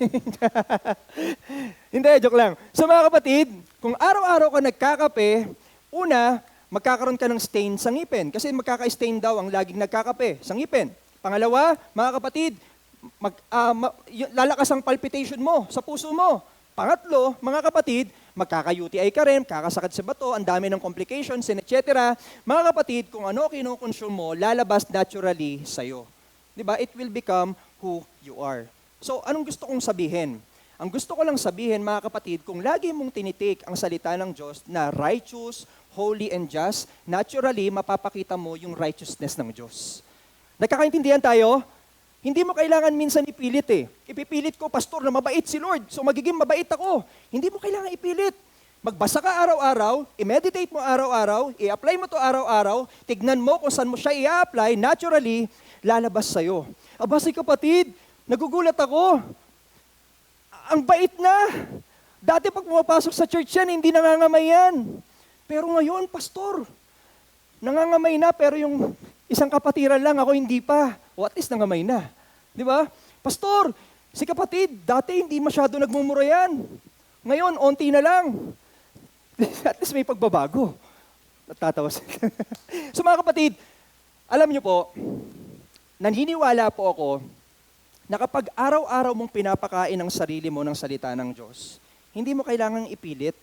Hindi, joke lang. So mga kapatid, kung araw-araw ka nagkakape, una, magkakaroon ka ng stain sa ngipin. Kasi magkaka-stain daw ang laging nagkakape sa ngipin. Pangalawa, mga kapatid, lalakas ang palpitation mo sa puso mo. Pangatlo, mga kapatid, magkaka-UTI ka rin, kakasakit sa bato, ang dami ng complications, etc. Mga kapatid, kung ano kinukonsume mo, lalabas naturally sa'yo. Diba? It will become who you are. So, anong gusto kong sabihin? Ang gusto ko lang sabihin, mga kapatid, kung lagi mong tinitake ang salita ng Diyos na righteous, holy, and just, naturally, mapapakita mo yung righteousness ng Diyos. Nagkakaintindihan tayo? Hindi mo kailangan minsan ipilit eh. Ipipilit ko, pastor, na mabait si Lord. So magiging mabait ako. Hindi mo kailangan ipilit. Magbasa ka araw-araw, i-meditate mo araw-araw, i-apply mo to araw-araw, tignan mo kung saan mo siya i-apply, naturally, lalabas sa'yo. Aba, si kapatid, nagugulat ako. Ang bait na. Dati pag pumapasok sa church yan, hindi nangangamay yan. Pero ngayon, pastor, nangangamay na, pero yung isang kapatiran lang, ako hindi pa. O at least nangamay na. Di ba? Pastor, si kapatid, dati hindi masyado nagmumura yan. Ngayon, onti na lang. At least may pagbabago. Natatawa sila. So mga kapatid, alam niyo po, naniniwala po ako na kapag araw-araw mong pinapakain ang sarili mo ng salita ng Diyos, hindi mo kailangang ipilit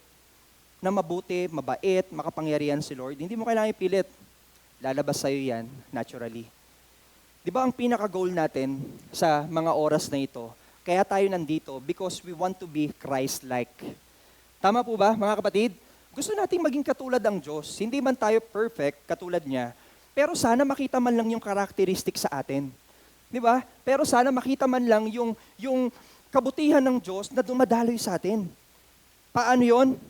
na mabuti, mabait, makapangyarihan si Lord. Hindi mo kailangang ipilit. Lalabas sa'yo yan, naturally. Di ba ang pinaka-goal natin sa mga oras na ito, kaya tayo nandito, because we want to be Christ-like. Tama po ba, mga kapatid? Gusto nating maging katulad ang Diyos. Hindi man tayo perfect, katulad niya, pero sana makita man lang yung karakteristik sa atin. Di ba? Pero sana makita man lang yung kabutihan ng Diyos na dumadaloy sa atin. Paano yon?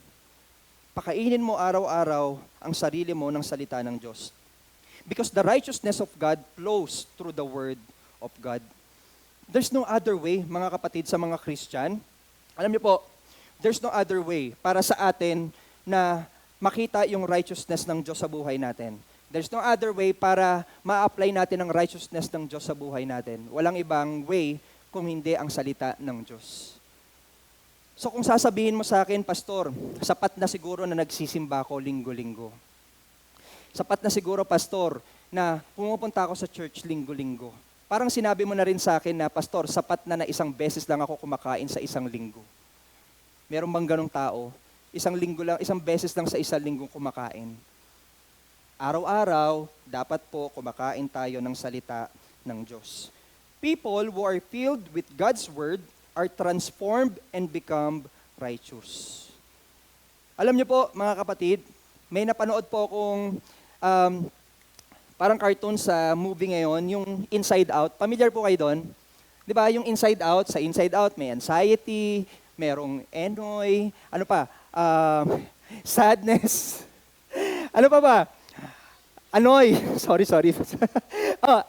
Pakainin mo araw-araw ang sarili mo ng salita ng Diyos. Because the righteousness of God flows through the Word of God. There's no other way, mga kapatid, sa mga Christian. Alam niyo po, there's no other way para sa atin na makita yung righteousness ng Diyos sa buhay natin. There's no other way para ma-apply natin ang righteousness ng Diyos sa buhay natin. Walang ibang way kung hindi ang salita ng Diyos. So kung sasabihin mo sa akin, Pastor, sapat na siguro na nagsisimba ko linggo-linggo. Sapat na siguro, Pastor, na pumupunta ako sa church linggo-linggo. Parang sinabi mo na rin sa akin na, Pastor, sapat na isang beses lang ako kumakain sa isang linggo. Meron bang ganong tao? Isang linggo lang, isang beses lang sa isang linggo kumakain. Araw-araw, dapat po kumakain tayo ng salita ng Diyos. People who are filled with God's Word are transformed and become righteous. Alam niyo po, mga kapatid, may napanood po akong parang cartoon sa movie ngayon, yung Inside Out. Familiar po kayo doon? Di ba, yung Inside Out, sa Inside Out may anxiety, merong enoy, ano pa, sadness, ano pa ba? Annoy, sorry.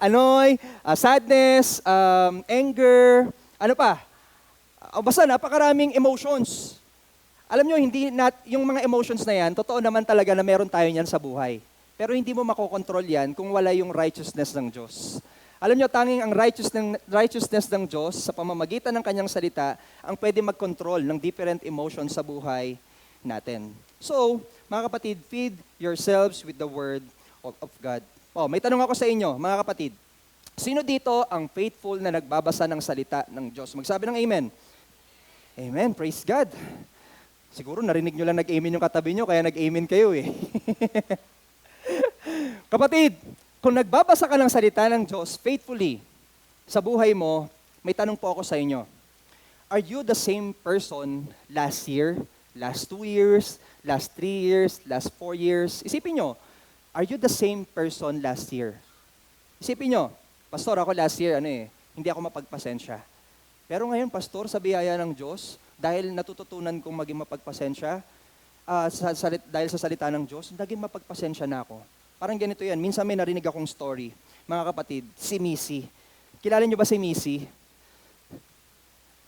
Annoy, sadness, anger, ano pa? Basta napakaraming emotions. Alam nyo, yung mga emotions na yan, totoo naman talaga na meron tayo niyan sa buhay. Pero hindi mo makokontrol yan kung wala yung righteousness ng Diyos. Alam nyo, tanging ang righteousness ng Diyos sa pamamagitan ng kanyang salita ang pwede mag-control ng different emotions sa buhay natin. So, mga kapatid, feed yourselves with the Word of God. May tanong ako sa inyo, mga kapatid. Sino dito ang faithful na nagbabasa ng salita ng Diyos? Magsabi ng amen. Amen, praise God. Siguro narinig nyo lang nag-amen yung katabi nyo, kaya nag-amen kayo eh. Kapatid, kung nagbabasa ka ng salita ng Diyos faithfully sa buhay mo, may tanong po ako sa inyo. Are you the same person last year, last 2 years, last 3 years, last 4 years? Isipin nyo, are you the same person last year? Isipin nyo, Pastor, ako last year, hindi ako mapagpasensya. Pero ngayon, Pastor, sa biyaya ng Diyos, dahil natututunan kong maging mapagpasensya, dahil sa salita ng Diyos, naging mapagpasensya na ako. Parang ganito yan. Minsan may narinig akong story. Mga kapatid, si Missy. Kilala niyo ba si Missy?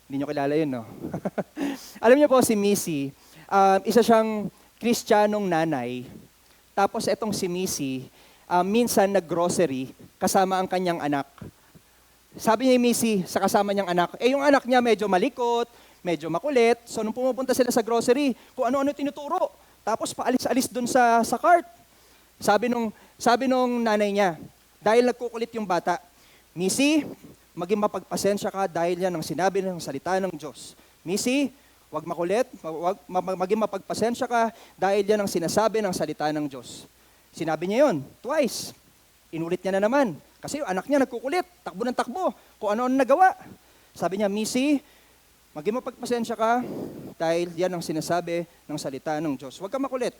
Hindi niyo kilala yun, no? Alam niyo po si Missy, isa siyang Kristiyanong nanay. Tapos etong si Missy, minsan nag-grocery kasama ang kanyang anak. Sabi niya Missy sa kasama niyang anak, yung anak niya medyo malikot, medyo makulit. So nung pumupunta sila sa grocery, kung ano-ano tinuturo. Tapos paalis-alis dun sa cart. Sabi nung nanay niya, dahil nagkukulit yung bata, Missy, maging mapagpasensya ka dahil yan ang sinabi ng salita ng Diyos. Missy, wag makulit, maging mapagpasensya ka dahil yan ang sinasabi ng salita ng Diyos. Sinabi niya yon twice. Inulit niya na naman. Kasi yung anak niya nagkukulit, takbo ng takbo, kung ano-ano nagawa. Sabi niya, Missy, maging mapagpasensya ka dahil yan ang sinasabi ng salita ng Diyos. Huwag ka makulit,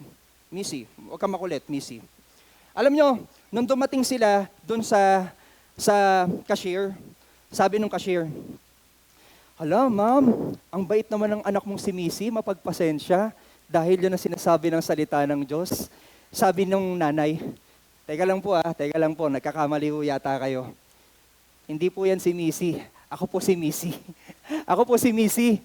Missy. Huwag ka makulit, Missy. Alam nyo, nung dumating sila dun sa cashier, sabi nung cashier, hala, ma'am, ang bait naman ng anak mong si Missy, mapagpasensya dahil yan ang sinasabi ng salita ng Diyos. Sabi nung nanay, teka lang po, nagkakamali po yata kayo. Hindi po yan si Missy. Ako po si Missy. Ako po si Missy.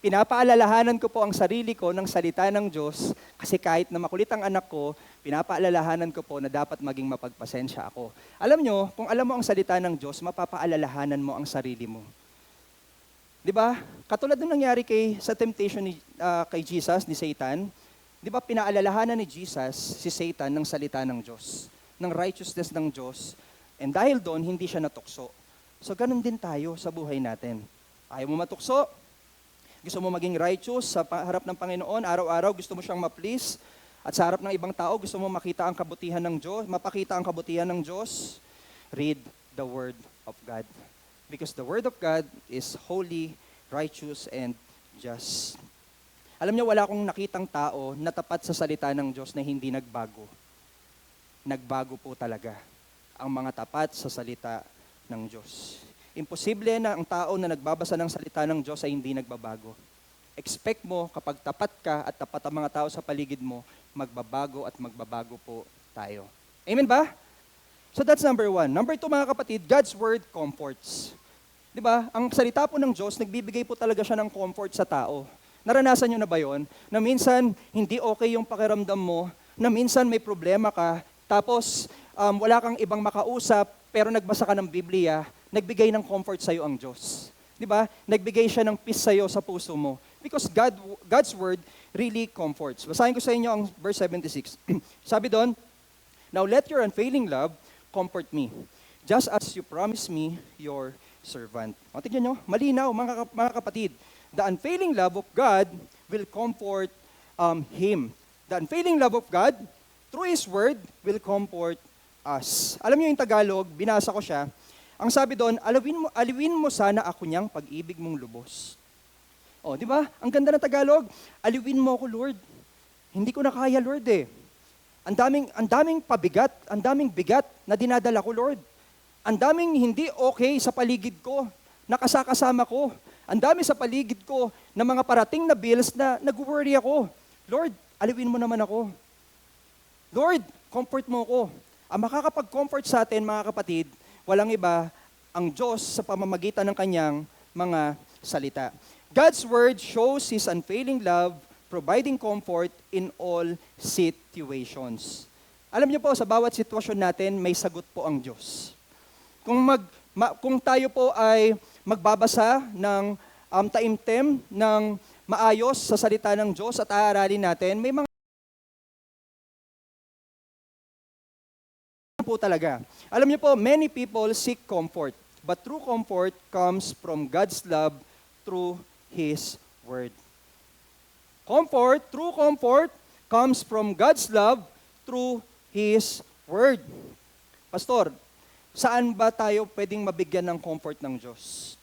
Pinapaalalahanan ko po ang sarili ko ng salita ng Diyos kasi kahit na makulit ang anak ko, pinapaalalahanan ko po na dapat maging mapagpasensya ako. Alam nyo, kung alam mo ang salita ng Diyos, mapapaalalahanan mo ang sarili mo. Di ba? Katulad nung nangyari sa temptation kay Jesus, ni Satan, di ba pinaalalahanan ni Jesus si Satan ng salita ng Diyos, ng righteousness ng Diyos, and dahil doon, hindi siya natukso. So ganun din tayo sa buhay natin. Ayaw mo matukso, gusto mo maging righteous sa harap ng Panginoon, araw-araw gusto mo siyang ma-please, at sa harap ng ibang tao gusto mo makita ang kabutihan ng Diyos, mapakita ang kabutihan ng Diyos, read the Word of God. Because the Word of God is holy, righteous, and just. Alam niyo, wala akong nakitang tao na tapat sa salita ng Diyos na hindi nagbago. Nagbago po talaga ang mga tapat sa salita ng Diyos. Imposible na ang tao na nagbabasa ng salita ng Diyos ay hindi nagbabago. Expect mo kapag tapat ka at tapat ang mga tao sa paligid mo, magbabago at magbabago po tayo. Amen ba? So that's number 1. Number 2, mga kapatid, God's Word comforts. Di ba? Ang salita po ng Diyos, nagbibigay po talaga siya ng comfort sa tao. Naranasan nyo na ba yon? Na minsan, hindi okay yung pakiramdam mo, na minsan may problema ka, tapos wala kang ibang makausap, pero nagbasa ka ng Biblia, nagbigay ng comfort sa'yo ang Diyos. Di ba? Nagbigay siya ng peace sa'yo sa puso mo. Because God's Word really comforts. Basahin ko sa inyo ang verse 76. Sabi doon, now let your unfailing love comfort me, just as you promised me, your servant. O, tignan nyo, malinaw mga kapatid. The unfailing love of God will comfort him. The unfailing love of God, through His Word, will comfort us. Alam niyo yung Tagalog, binasa ko siya. Ang sabi doon, aliwin mo sana ako niyang pag-ibig mong lubos. O, di ba? Ang ganda ng Tagalog. Aliwin mo ako, Lord. Hindi ko na kaya, Lord eh. Ang daming pabigat, ang daming bigat na dinadala ko, Lord. Ang daming hindi okay sa paligid ko, nakasakasama ko. Ang dami sa paligid ko na mga parating na bills na nag-worry ako. Lord, aliwin mo naman ako. Lord, comfort mo ako. Ang makakapag-comfort sa atin, mga kapatid, walang iba, ang Diyos sa pamamagitan ng kanyang mga salita. God's Word shows His unfailing love, providing comfort in all situations. Alam niyo po, sa bawat sitwasyon natin, may sagot po ang Diyos. Kung tayo po ay magbabasa ng taimtim ng maayos sa salita ng Diyos at aaralin natin, may mga po talaga. Alam niyo po, many people seek comfort, but true comfort comes from God's love through His Word. True comfort, comes from God's love through His Word. Pastor, saan ba tayo pwedeng mabigyan ng comfort ng Diyos?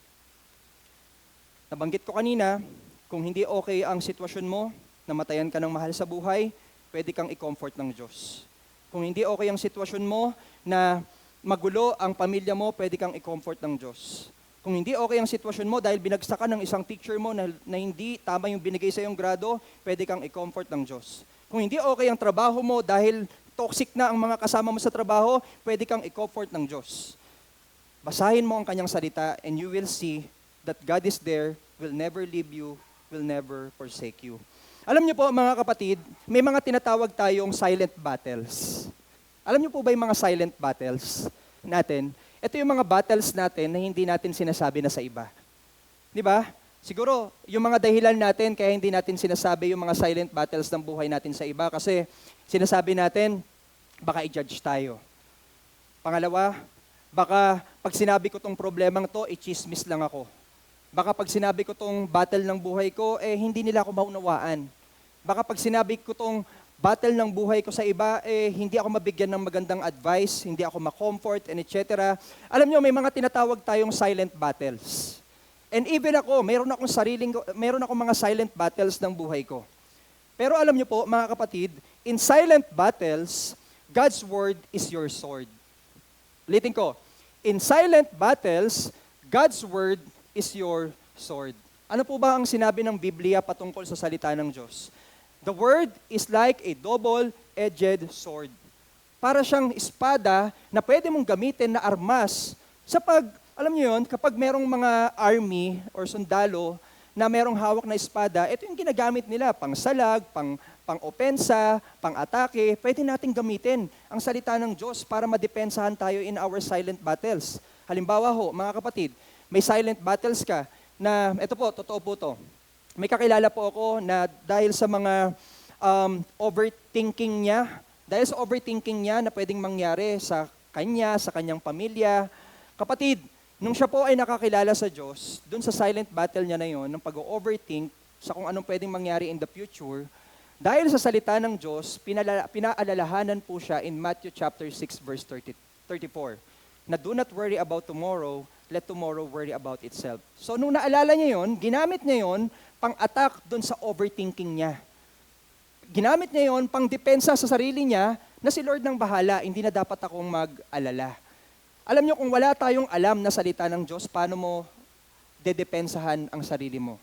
Nabanggit ko kanina, kung hindi okay ang sitwasyon mo, namatayan ka ng mahal sa buhay, pwede kang i-comfort ng Diyos. Kung hindi okay ang sitwasyon mo na magulo ang pamilya mo, pwede kang i-comfort ng Diyos. Kung hindi okay ang sitwasyon mo dahil binagsakan ng isang teacher mo na hindi tama yung binigay sa iyong grado, pwede kang i-comfort ng Diyos. Kung hindi okay ang trabaho mo dahil toxic na ang mga kasama mo sa trabaho, pwede kang i-comfort ng Diyos. Basahin mo ang kanyang salita and you will see that God is there, will never leave you, will never forsake you. Alam niyo po mga kapatid, may mga tinatawag tayong silent battles. Alam niyo po ba yung mga silent battles natin? Ito yung mga battles natin na hindi natin sinasabi na sa iba. Di ba? Siguro, yung mga dahilan natin kaya hindi natin sinasabi yung mga silent battles ng buhay natin sa iba kasi sinasabi natin, baka i-judge tayo. Pangalawa, baka pag sinabi ko tong problemang to, i-chismis lang ako. Baka pag sinabi ko tong battle ng buhay ko, hindi nila ako maunawaan. Baka pag sinabi ko tong battle ng buhay ko sa iba, hindi ako mabigyan ng magandang advice, hindi ako ma-comfort, and etc. Alam nyo, may mga tinatawag tayong silent battles. And even ako, meron akong mga silent battles ng buhay ko. Pero alam nyo po, mga kapatid, in silent battles, God's Word is your sword. Ulitin ko, in silent battles, God's Word is your sword. Ano po ba ang sinabi ng Biblia patungkol sa salita ng Diyos? The Word is like a double-edged sword. Para siyang espada na pwede mong gamitin na armas alam niyo yun, kapag merong mga army or sundalo na merong hawak na espada, ito yung ginagamit nila, pang salag, pang-opensa, pang-atake, pwede nating gamitin ang salita ng Diyos para madepensahan tayo in our silent battles. Halimbawa ho, mga kapatid, may silent battles ka na, ito po, totoo po to. May kakilala po ako na dahil sa mga overthinking niya na pwedeng mangyari sa kanya, sa kanyang pamilya. Kapatid, nung siya po ay nakakilala sa Diyos, dun sa silent battle niya na yon, ng pag-overthink sa kung anong pwedeng mangyari in the future, dahil sa salita ng Diyos, pinaalalahanan po siya in Matthew chapter 6 verse 34, na do not worry about tomorrow, let tomorrow worry about itself. So nung naalala niya yon, ginamit niya yon pang-attack doon sa overthinking niya. Ginamit niya yon pang-depensa sa sarili niya na si Lord nang bahala, hindi na dapat akong mag-alala. Alam niyo kung wala tayong alam na salita ng Diyos, paano mo dedepensahan ang sarili mo?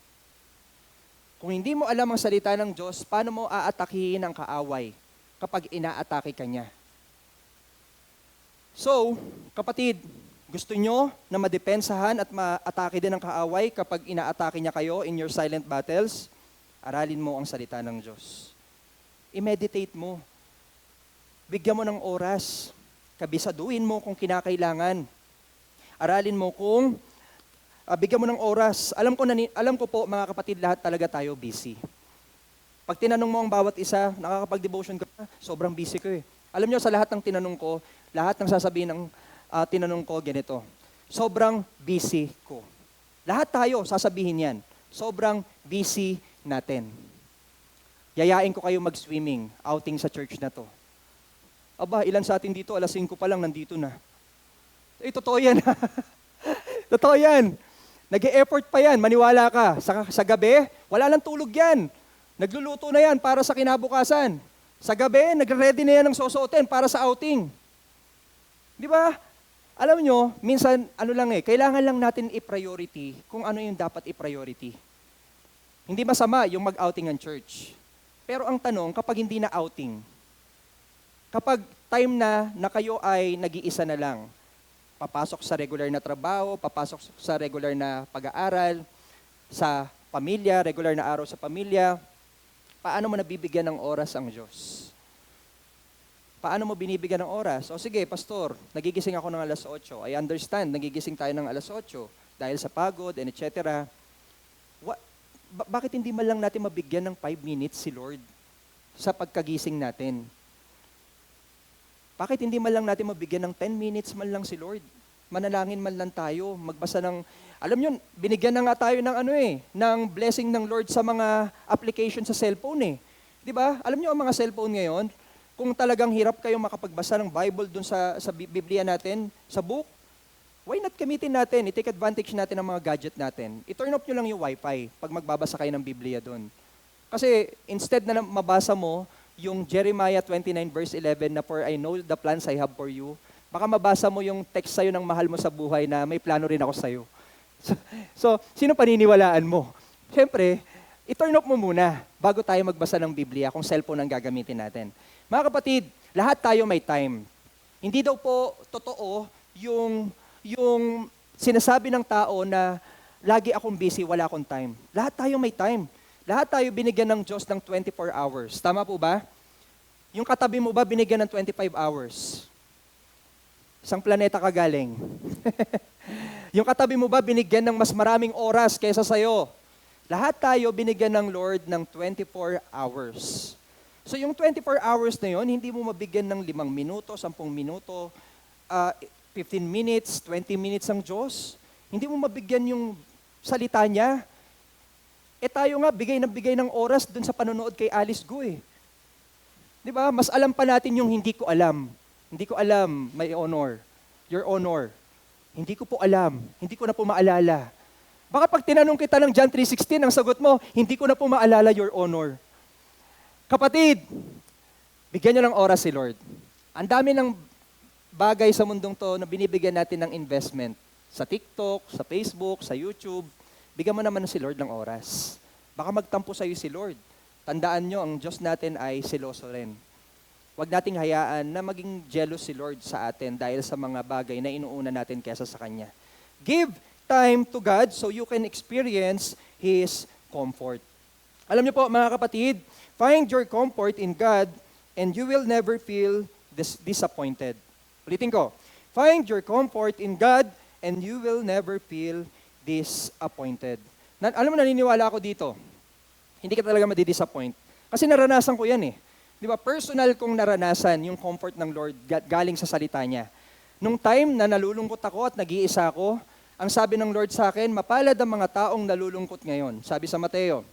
Kung hindi mo alam ang salita ng Diyos, paano mo aatakihin ang kaaway kapag inaatake ka niya? So, kapatid, gusto nyo na madepensahan at maatake din ang kaaway kapag inaatake niya kayo in your silent battles? Aralin mo ang salita ng Diyos. I-meditate mo. Bigyan mo ng oras. Kabisaduhin mo kung kinakailangan. Aralin mo kung bigyan mo ng oras. Alam ko po mga kapatid, lahat talaga tayo busy. Pag tinanong mo ang bawat isa, nakakapag-devotion ka, sobrang busy ko eh. Alam nyo, sa lahat ng tinanong ko, lahat ng sasabihin ng tinanong ko ganito, sobrang busy ko. Lahat tayo, sasabihin yan, sobrang busy natin. Yayain ko kayo mag-swimming, outing sa church na to. Aba, ilan sa atin dito, alas 5 pa lang, nandito na. Totoo yan. Totoo yan. Nag-e-effort pa yan, maniwala ka. Sa gabi, wala lang tulog yan. Nagluluto na yan para sa kinabukasan. Sa gabi, nagre-ready na yan ng susuotin para sa outing. Di ba? Alam nyo, minsan, kailangan lang natin i-priority kung ano yung dapat i-priority. Hindi masama yung mag-outing ng church. Pero ang tanong, kapag hindi na outing, kapag time na kayo ay nag-iisa na lang, papasok sa regular na trabaho, papasok sa regular na pag-aaral, sa pamilya, regular na araw sa pamilya, paano mo nabibigyan ng oras ang Diyos? Paano mo binibigyan ng oras? O sige, pastor, nagigising ako ng alas 8. I understand, nagigising tayo ng alas 8 dahil sa pagod and etc. Bakit hindi man lang natin mabigyan ng 5 minutes si Lord sa pagkagising natin? Bakit hindi man lang natin mabigyan ng 10 minutes man lang si Lord? Manalangin man lang tayo, magbasa ng, alam nyo, binigyan na nga tayo ng ng blessing ng Lord sa mga application sa cellphone Di ba? Alam nyo ang mga cellphone ngayon, kung talagang hirap kayo makapagbasa ng Bible dun sa Biblia natin, sa book, why not gamitin natin, i-take advantage natin ng mga gadget natin. I-turn off nyo lang yung wifi pag magbabasa kayo ng Biblia dun. Kasi instead na mabasa mo yung Jeremiah 29 verse 11 na for I know the plans I have for you, baka mabasa mo yung text sa'yo ng mahal mo sa buhay na may plano rin ako sa'yo. So sino paniniwalaan mo? Siyempre, i-turn off mo muna bago tayo magbasa ng Biblia kung cellphone ang gagamitin natin. Mga kapatid, lahat tayo may time. Hindi daw po totoo yung sinasabi ng tao na lagi akong busy, wala akong time. Lahat tayo may time. Lahat tayo binigyan ng Diyos ng 24 hours. Tama po ba? Yung katabi mo ba binigyan ng 25 hours? Isang planeta ka galing. Yung katabi mo ba binigyan ng mas maraming oras kaysa sa'yo? Lahat tayo binigyan ng Lord ng 24 hours. So yung 24 hours na yon, hindi mo mabigyan ng 5 minuto, 10 minuto, 15 minutes, 20 minutes ang Diyos. Hindi mo mabigyan yung salita niya. Tayo nga, bigay ng oras dun sa panonood kay Alice Gu Di ba? Mas alam pa natin yung hindi ko alam. Hindi ko alam, my honor, your honor. Hindi ko po alam, hindi ko na po maalala. Baka pag tinanong kita ng John 3:16, ang sagot mo, hindi ko na po maalala, your honor. Kapatid, bigyan nyo ng oras si Lord. Ang dami ng bagay sa mundong to na binibigyan natin ng investment. Sa TikTok, sa Facebook, sa YouTube. Bigyan mo naman si Lord ng oras. Baka magtampo sa'yo si Lord. Tandaan nyo, ang Diyos natin ay seloso rin. Huwag nating hayaan na maging jealous si Lord sa atin dahil sa mga bagay na inuuna natin kesa sa Kanya. Give time to God so you can experience His comfort. Alam niyo po mga kapatid, find your comfort in God and you will never feel disappointed. Ulitin ko, find your comfort in God and you will never feel disappointed. Alam mo, naniniwala ako dito. Hindi ka talaga madi-disappoint. Kasi naranasan ko yan Di ba? Personal kong naranasan yung comfort ng Lord galing sa salita niya. Nung time na nalulungkot ako at nag-iisa ako, ang sabi ng Lord sa akin, mapalad ang mga taong nalulungkot ngayon. Sabi sa Mateo,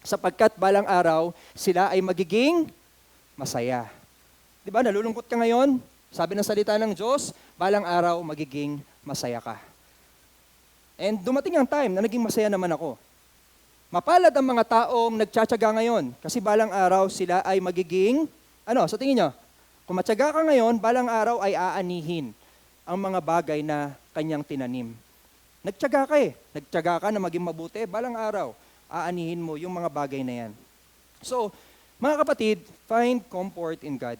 sapagkat balang araw, sila ay magiging masaya. Di ba? Nalulungkot ka ngayon? Sabi ng salita ng Diyos, balang araw, magiging masaya ka. And dumating ang time na naging masaya naman ako. Mapalad ang mga taong nagtsatsaga ngayon kasi balang araw sila ay magiging, sa tingin nyo? Kung matyaga ka ngayon, balang araw ay aanihin ang mga bagay na kanyang tinanim. Nagtyaga ka Nagtyaga ka na maging mabuti, balang araw, aanihin mo yung mga bagay na yan. So, mga kapatid, find comfort in God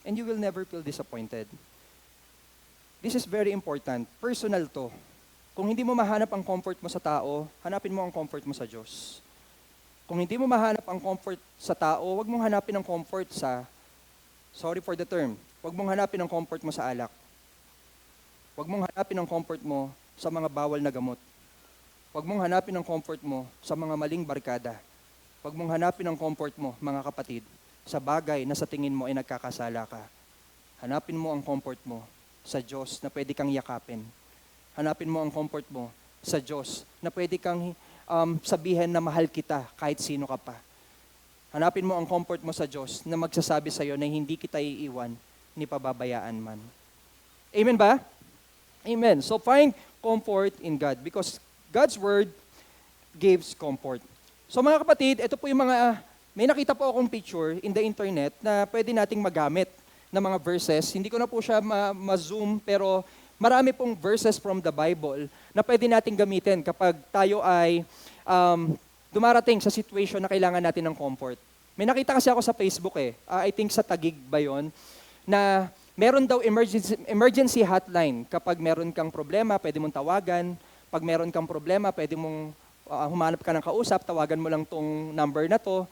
and you will never feel disappointed. This is very important. Personal to. Kung hindi mo mahanap ang comfort mo sa tao, hanapin mo ang comfort mo sa Diyos. Kung hindi mo mahanap ang comfort sa tao, huwag mong hanapin ang comfort sa, sorry for the term, huwag mong hanapin ang comfort mo sa alak. Huwag mong hanapin ang comfort mo sa mga bawal na gamot. Huwag mong hanapin ang comfort mo sa mga maling barkada. Huwag mong hanapin ang comfort mo, mga kapatid, sa bagay na sa tingin mo ay nagkakasala ka. Hanapin mo ang comfort mo sa Diyos na pwede kang yakapin. Hanapin mo ang comfort mo sa Diyos na pwede kang sabihin na mahal kita kahit sino ka pa. Hanapin mo ang comfort mo sa Diyos na magsasabi sa iyo na hindi kita iiwan ni pababayaan man. Amen ba? Amen. So find comfort in God because God's Word gives comfort. So mga kapatid, ito po yung may nakita po akong picture in the internet na pwede nating magamit na mga verses. Hindi ko na po siya ma-zoom pero marami pong verses from the Bible na pwede nating gamitin kapag tayo ay dumarating sa situation na kailangan natin ng comfort. May nakita kasi ako sa Facebook I think sa Taguig ba yun, na meron daw emergency hotline. Kapag meron kang problema, pwede mong tawagan. Pag meron kang problema, pwede mong humanap ka ng kausap, tawagan mo lang tong number na to.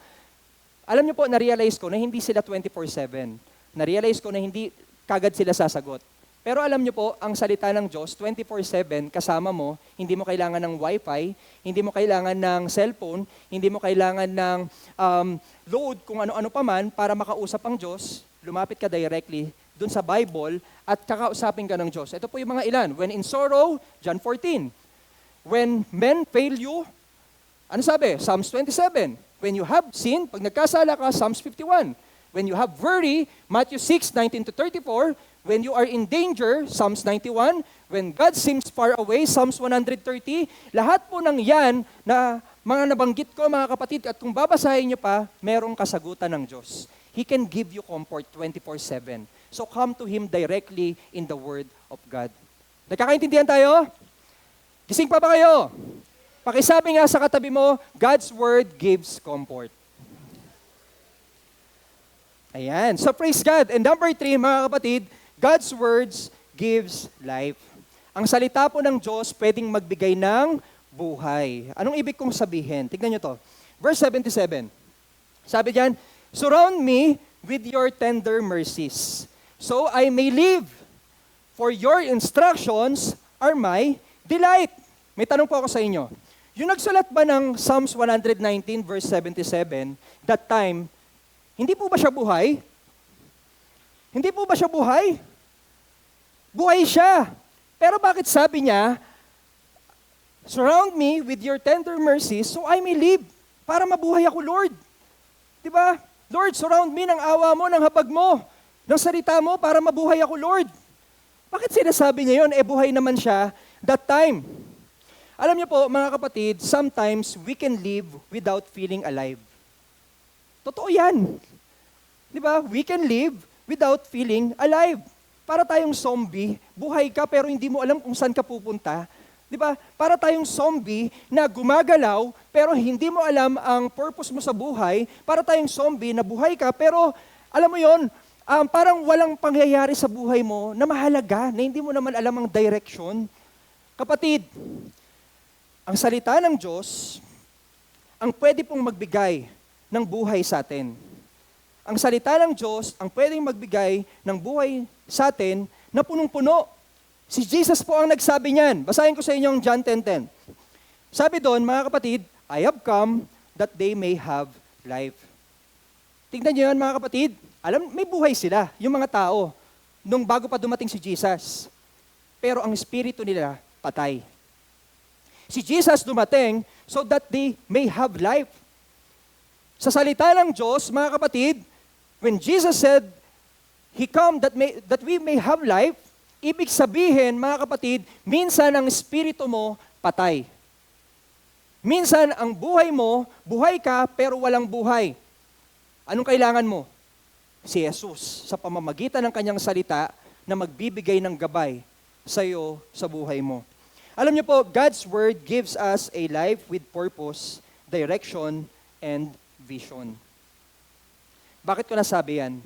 Alam niyo po, na-realize ko na hindi sila 24/7. Na-realize ko na hindi kagad sila sasagot. Pero alam niyo po, ang salita ng Diyos, 24/7 kasama mo, hindi mo kailangan ng wifi, hindi mo kailangan ng cellphone, hindi mo kailangan ng load kung ano-ano pa man para makausap ang Diyos. Lumapit ka directly dun sa Bible at kakausapin ka ng Diyos. Ito po yung mga ilan. When in sorrow, John 14. When men fail you, ano sabi? Psalms 27. When you have sin, pag nagkasala ka, Psalms 51. When you have worry, Matthew 6:19-34. When you are in danger, Psalms 91. When God seems far away, Psalms 130. Lahat po ng yan na mga nabanggit ko, mga kapatid, at kung babasahin niyo pa, merong kasagutan ng Diyos. He can give you comfort 24/7. So come to Him directly in the Word of God. Nagkakaintindihan tayo? Gising pa ba kayo? Pakisabi nga sa katabi mo, God's Word gives comfort. Ayan. So praise God. And number 3, mga kapatid, God's words gives life. Ang salita po ng Diyos pwedeng magbigay ng buhay. Anong ibig kong sabihin? Tignan nyo to. Verse 77. Sabi diyan, surround me with your tender mercies, so I may live. For your instructions are my delight. May tanong po ako sa inyo. Yung nagsulat ba ng Psalms 119 verse 77, that time, hindi po ba siya buhay? Hindi po ba siya buhay? Buhay siya. Pero bakit sabi niya, surround me with your tender mercies so I may live. Para mabuhay ako, Lord. Diba? Lord, surround me ng awa mo, ng habag mo, ng salita mo para mabuhay ako, Lord. Bakit sinasabi niya yun? Buhay naman siya that time. Alam niyo po, mga kapatid, sometimes we can live without feeling alive. Totoo yan. Diba? We can live without feeling alive. Para tayong zombie, buhay ka pero hindi mo alam kung saan ka pupunta. Di ba? Para tayong zombie na gumagalaw pero hindi mo alam ang purpose mo sa buhay. Para tayong zombie na buhay ka pero alam mo yon, parang walang pangyayari sa buhay mo na mahalaga, na hindi mo naman alam ang direction. Kapatid, ang salita ng Diyos ang pwede pong magbigay ng buhay sa atin. Ang salita ng Diyos ang pwedeng magbigay ng buhay sa atin na punong-puno. Si Jesus po ang nagsabi niyan. Basahin ko sa inyo ang John 10:10. Sabi doon, mga kapatid, I have come that they may have life. Tignan niyo yan, mga kapatid. Alam, may buhay sila, yung mga tao, nung bago pa dumating si Jesus. Pero ang espiritu nila, patay. Si Jesus dumating so that they may have life. Sa salita ng Diyos, mga kapatid, when Jesus said, He come that we may have life, ibig sabihin, mga kapatid, minsan ang espiritu mo patay. Minsan ang buhay mo, buhay ka pero walang buhay. Anong kailangan mo? Si Jesus sa pamamagitan ng kanyang salita na magbibigay ng gabay sa iyo sa buhay mo. Alam niyo po, God's Word gives us a life with purpose, direction, and vision. Bakit ko nasabi yan?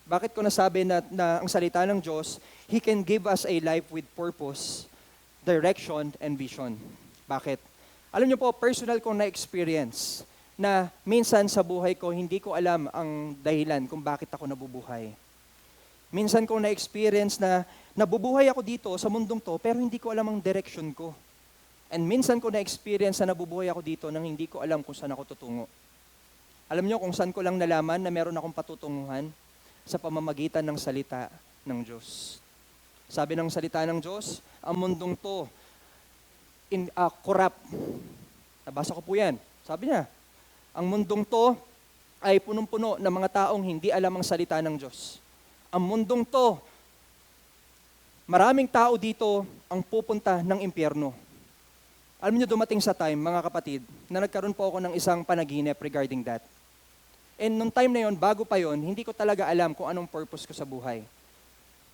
Bakit ko nasabi na ang salita ng Diyos, He can give us a life with purpose, direction, and vision. Bakit? Alam niyo po, personal kong na-experience na minsan sa buhay ko, hindi ko alam ang dahilan kung bakit ako nabubuhay. Minsan kong na-experience na nabubuhay ako dito sa mundong to, pero hindi ko alam ang direction ko. And minsan ko na-experience na nabubuhay ako dito nang hindi ko alam kung saan ako tutungo. Alam niyo kung saan ko lang nalaman na meron akong patutunguhan? Sa pamamagitan ng salita ng Diyos. Sabi ng salita ng Diyos, ang mundong to corrupt. Nabasa ko po yan. Sabi niya, ang mundong to ay punong-puno ng mga taong hindi alam ang salita ng Diyos. Ang mundong to, maraming tao dito ang pupunta ng impyerno. Alam niyo, dumating sa time, mga kapatid, na nagkaroon po ako ng isang panaginip regarding that. And nung time na yon, bago pa yon, hindi ko talaga alam kung anong purpose ko sa buhay.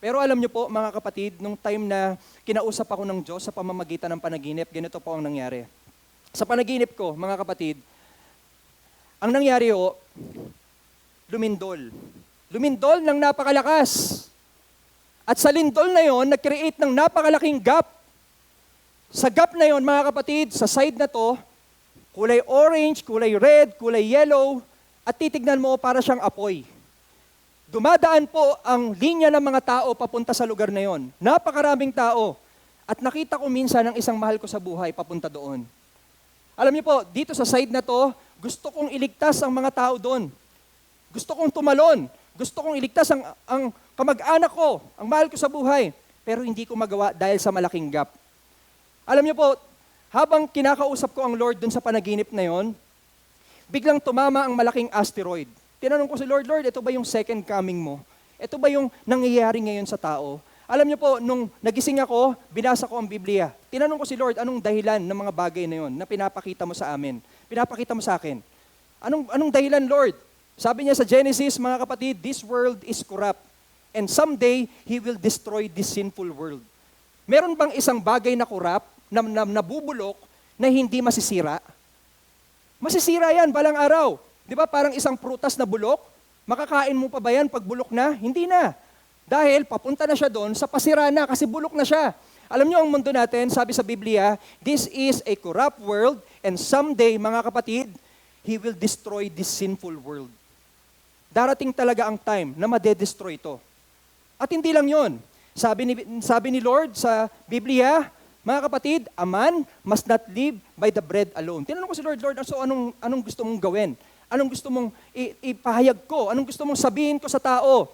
Pero alam niyo po, mga kapatid, nung time na kinausap ako ng Diyos sa pamamagitan ng panaginip, ganito po ang nangyari. Sa panaginip ko, mga kapatid, ang nangyari ho, lumindol. Lumindol ng napakalakas. At sa lindol na yon, nag-create ng napakalaking gap. Sa gap na yon, mga kapatid, sa side na to, kulay orange, kulay red, kulay yellow, at titignan mo para siyang apoy. Dumadaan po ang linya ng mga tao papunta sa lugar na yon. Napakaraming tao. At nakita ko minsan ang isang mahal ko sa buhay papunta doon. Alam niyo po, dito sa side na to, gusto kong iligtas ang mga tao doon. Gusto kong tumalon. Gusto kong iligtas ang kamag-anak ko, ang mahal ko sa buhay. Pero hindi ko magawa dahil sa malaking gap. Alam niyo po, habang kinakausap ko ang Lord dun sa panaginip na yon, biglang tumama ang malaking asteroid. Tinanong ko si Lord, ito ba yung second coming mo? Ito ba yung nangyayari ngayon sa tao? Alam niyo po, nung nagising ako, binasa ko ang Biblia. Tinanong ko si Lord, anong dahilan ng mga bagay na yon na pinapakita mo sa amin? Pinapakita mo sa akin. Anong dahilan, Lord? Sabi niya sa Genesis, mga kapatid, this world is corrupt. And someday, He will destroy this sinful world. Meron bang isang bagay na corrupt, na nabubulok, na hindi masisira? Masisira yan, balang araw. Di ba parang isang prutas na bulok? Makakain mo pa ba yan pag bulok na? Hindi na. Dahil papunta na siya doon sa pasira na kasi bulok na siya. Alam niyo ang mundo natin, sabi sa Biblia, this is a corrupt world and someday, mga kapatid, He will destroy this sinful world. Darating talaga ang time na madedestroy ito. At hindi lang yon. Sabi ni Lord sa Biblia, mga kapatid, a man must not live by the bread alone. Tinanong ko si Lord, so anong gusto mong gawin? Anong gusto mong ipahayag ko? Anong gusto mong sabihin ko sa tao?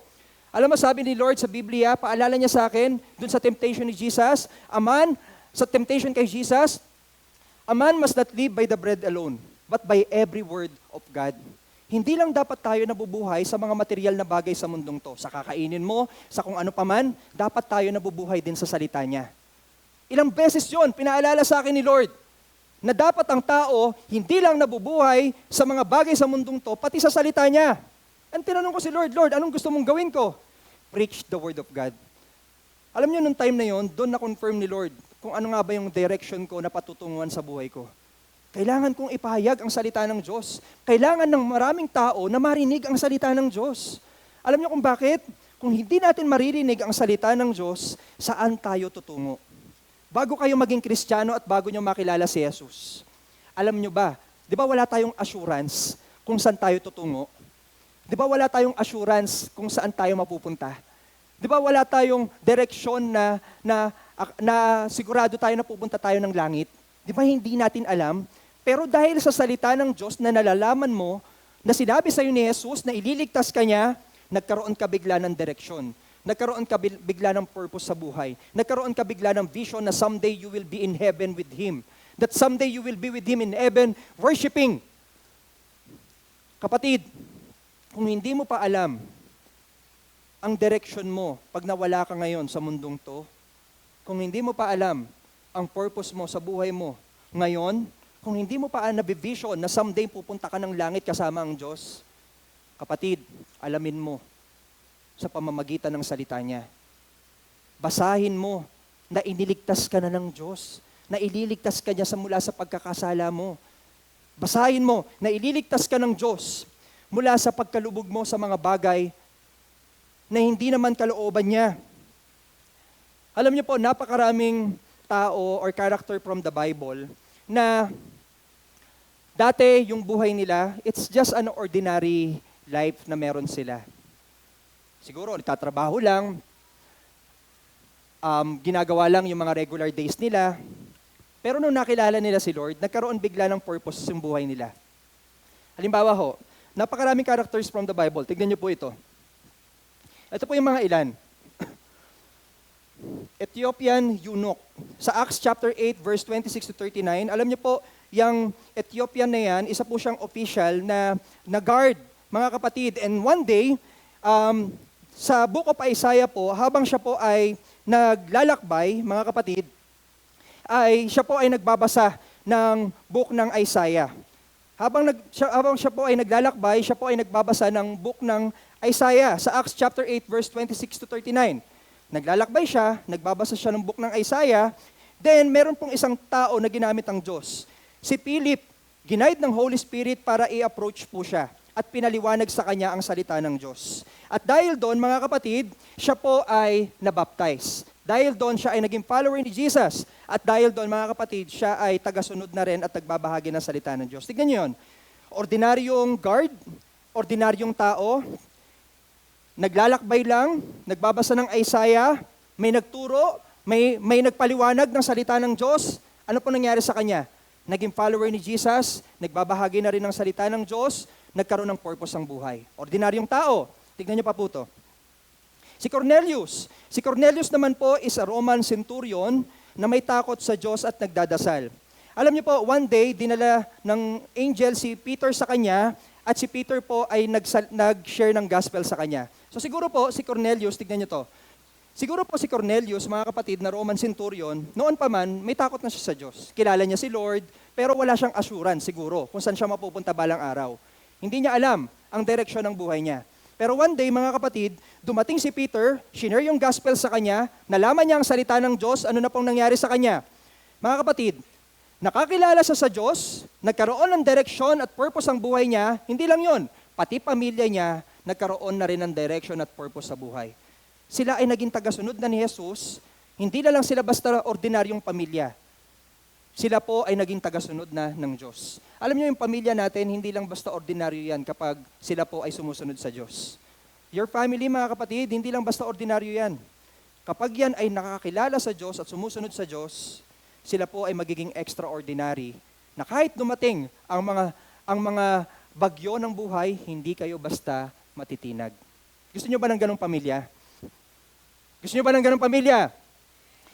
Alam mo, sabi ni Lord sa Biblia, paalala niya sa akin, dun sa temptation ni Jesus, sa temptation kay Jesus, a man must not live by the bread alone, but by every word of God. Hindi lang dapat tayo nabubuhay sa mga material na bagay sa mundong to. Sa kakainin mo, sa kung ano paman, dapat tayo nabubuhay din sa salita niya. Ilang beses yon pinaalala sa akin ni Lord, na dapat ang tao hindi lang nabubuhay sa mga bagay sa mundong to, pati sa salita niya. Ang tinanong ko si Lord, anong gusto mong gawin ko? Preach the word of God. Alam niyo, nung time na yon, doon na-confirm ni Lord kung ano nga ba yung direction ko na patutunguhan sa buhay ko. Kailangan kong ipahayag ang salita ng Diyos. Kailangan ng maraming tao na marinig ang salita ng Diyos. Alam niyo kung bakit? Kung hindi natin maririnig ang salita ng Diyos, saan tayo tutungo? Bago kayo maging Kristiyano at bago nyo makilala si Jesus, alam nyo ba, di ba wala tayong assurance kung saan tayo tutungo? Di ba wala tayong assurance kung saan tayo mapupunta? Di ba wala tayong direksyon na sigurado tayo na pupunta tayo ng langit? Di ba hindi natin alam? Pero dahil sa salita ng Diyos na nalalaman mo, na sinabi sa iyo ni Jesus na ililigtas ka niya, nagkaroon ka bigla ng direksyon. Nagkaroon ka bigla ng purpose sa buhay. Nagkaroon ka bigla ng vision na someday you will be in heaven with Him. That someday you will be with Him in heaven worshiping. Kapatid, kung hindi mo pa alam ang direction mo pag nawala ka ngayon sa mundong to, kung hindi mo pa alam ang purpose mo sa buhay mo ngayon, kung hindi mo pa nabivision na someday pupunta ka ng langit kasama ang Diyos, kapatid, alamin mo sa pamamagitan ng salita niya. Basahin mo na iniligtas ka na ng Diyos, na ililigtas ka niya mula sa pagkakasala mo. Basahin mo na ililigtas ka ng Diyos mula sa pagkalubog mo sa mga bagay na hindi naman kalooban niya. Alam niyo po, napakaraming tao or character from the Bible na dati yung buhay nila, it's just an ordinary life na meron sila. Siguro, nagtatrabaho lang, ginagawa lang yung mga regular days nila. Pero nung nakilala nila si Lord, nagkaroon bigla ng purpose sa buhay nila. Halimbawa ho, napakaraming characters from the Bible. Tignan niyo po ito. Ito po yung mga ilan. Ethiopian eunuch. Sa Acts chapter 8 verse 26 to 39, alam niyo po, yung Ethiopian na yan, isa po siyang official na guard, mga kapatid. And one day, sa Book of Isaiah po, habang siya po ay naglalakbay, mga kapatid, siya po ay nagbabasa ng book ng Isaiah. Habang siya po ay naglalakbay, siya po ay nagbabasa ng book ng Isaiah sa Acts chapter 8 verse 26 to 39. Naglalakbay siya, nagbabasa siya ng book ng Isaiah, then meron pong isang tao na ginamit ng Diyos. Si Philip, ginaid ng Holy Spirit para i-approach po siya at pinaliwanag sa kanya ang salita ng Diyos. At dahil doon, mga kapatid, siya po ay nabaptize. Dahil doon, siya ay naging follower ni Jesus. At dahil doon, mga kapatid, siya ay tagasunod na rin at nagbabahagi ng salita ng Diyos. Tignan niyo yun. Ordinaryong guard, ordinaryong tao, naglalakbay lang, nagbabasa ng Isaiah, may nagturo, may nagpaliwanag ng salita ng Diyos. Ano po nangyari sa kanya? Naging follower ni Jesus, nagbabahagi na rin ng salita ng Diyos, nagkaroon ng purpose ang buhay. Ordinaryong tao. Tignan niyo pa po ito. Si Cornelius. Si Cornelius naman po is a Roman centurion na may takot sa Diyos at nagdadasal. Alam niyo po, one day, dinala ng angel si Peter sa kanya at si Peter po ay nag-share ng gospel sa kanya. So siguro po, si Cornelius, tignan niyo to. Siguro po si Cornelius, mga kapatid, na Roman centurion, noon pa man, may takot na siya sa Diyos. Kilala niya si Lord, pero wala siyang assurance siguro kung saan siya mapupunta balang araw. Hindi niya alam ang direksyon ng buhay niya. Pero one day, mga kapatid, dumating si Peter, shinare yung gospel sa kanya, nalaman niya ang salita ng Diyos, ano na pong nangyari sa kanya. Mga kapatid, nakakilala siya sa Diyos, nagkaroon ng direksyon at purpose ang buhay niya, hindi lang yon, pati pamilya niya, nagkaroon na rin ng direction at purpose sa buhay. Sila ay naging tagasunod na ni Jesus, hindi na lang sila basta ordinaryong pamilya. Sila po ay naging tagasunod na ng Diyos. Alam niyo yung pamilya natin, hindi lang basta ordinaryo yan kapag sila po ay sumusunod sa Diyos. Your family, mga kapatid, hindi lang basta ordinaryo yan. Kapag yan ay nakakilala sa Diyos at sumusunod sa Diyos, sila po ay magiging extraordinary na kahit dumating ang mga bagyo ng buhay, hindi kayo basta matitinag. Gusto niyo ba ng ganong pamilya? Gusto niyo ba ng ganong pamilya?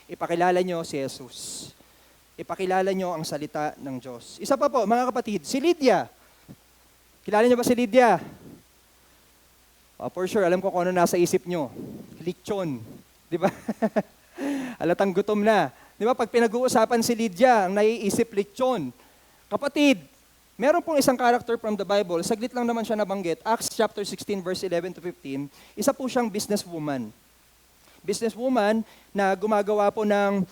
Ipakilala niyo si Jesus. Ipakilala niyo ang salita ng Diyos. Isa pa po, mga kapatid, si Lydia. Kilala niyo ba si Lydia? For sure, alam ko kung ano nasa isip niyo. Lechon. Di ba? Halatang gutom na. Di ba, pag pinag-uusapan si Lydia, ang naiisip lechon. Kapatid, meron pong isang character from the Bible, saglit lang naman siya nabanggit, Acts chapter 16 verse 11 to 15, isa po siyang businesswoman. Businesswoman na gumagawa po ng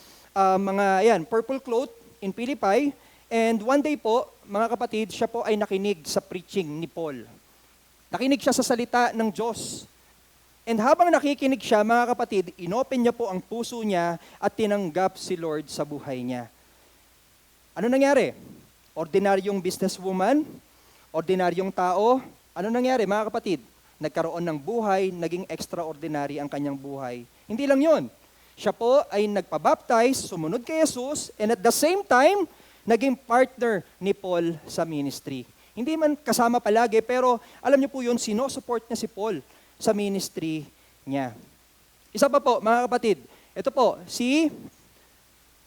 purple cloth in Philippi, and one day po, mga kapatid, siya po ay nakinig sa preaching ni Paul. Nakinig siya sa salita ng Diyos. And habang nakikinig siya, mga kapatid, inopen niya po ang puso niya at tinanggap si Lord sa buhay niya. Ano nangyari? Ordinaryong businesswoman, ordinaryong tao, ano nangyari, mga kapatid? Nagkaroon ng buhay, naging extraordinary ang kanyang buhay. Hindi lang yun. Siya po ay nagpabaptize, sumunod kay Jesus, and at the same time, naging partner ni Paul sa ministry. Hindi man kasama palagi, pero alam niyo po yun, sinusupport niya si Paul sa ministry niya. Isa pa po, mga kapatid, ito po,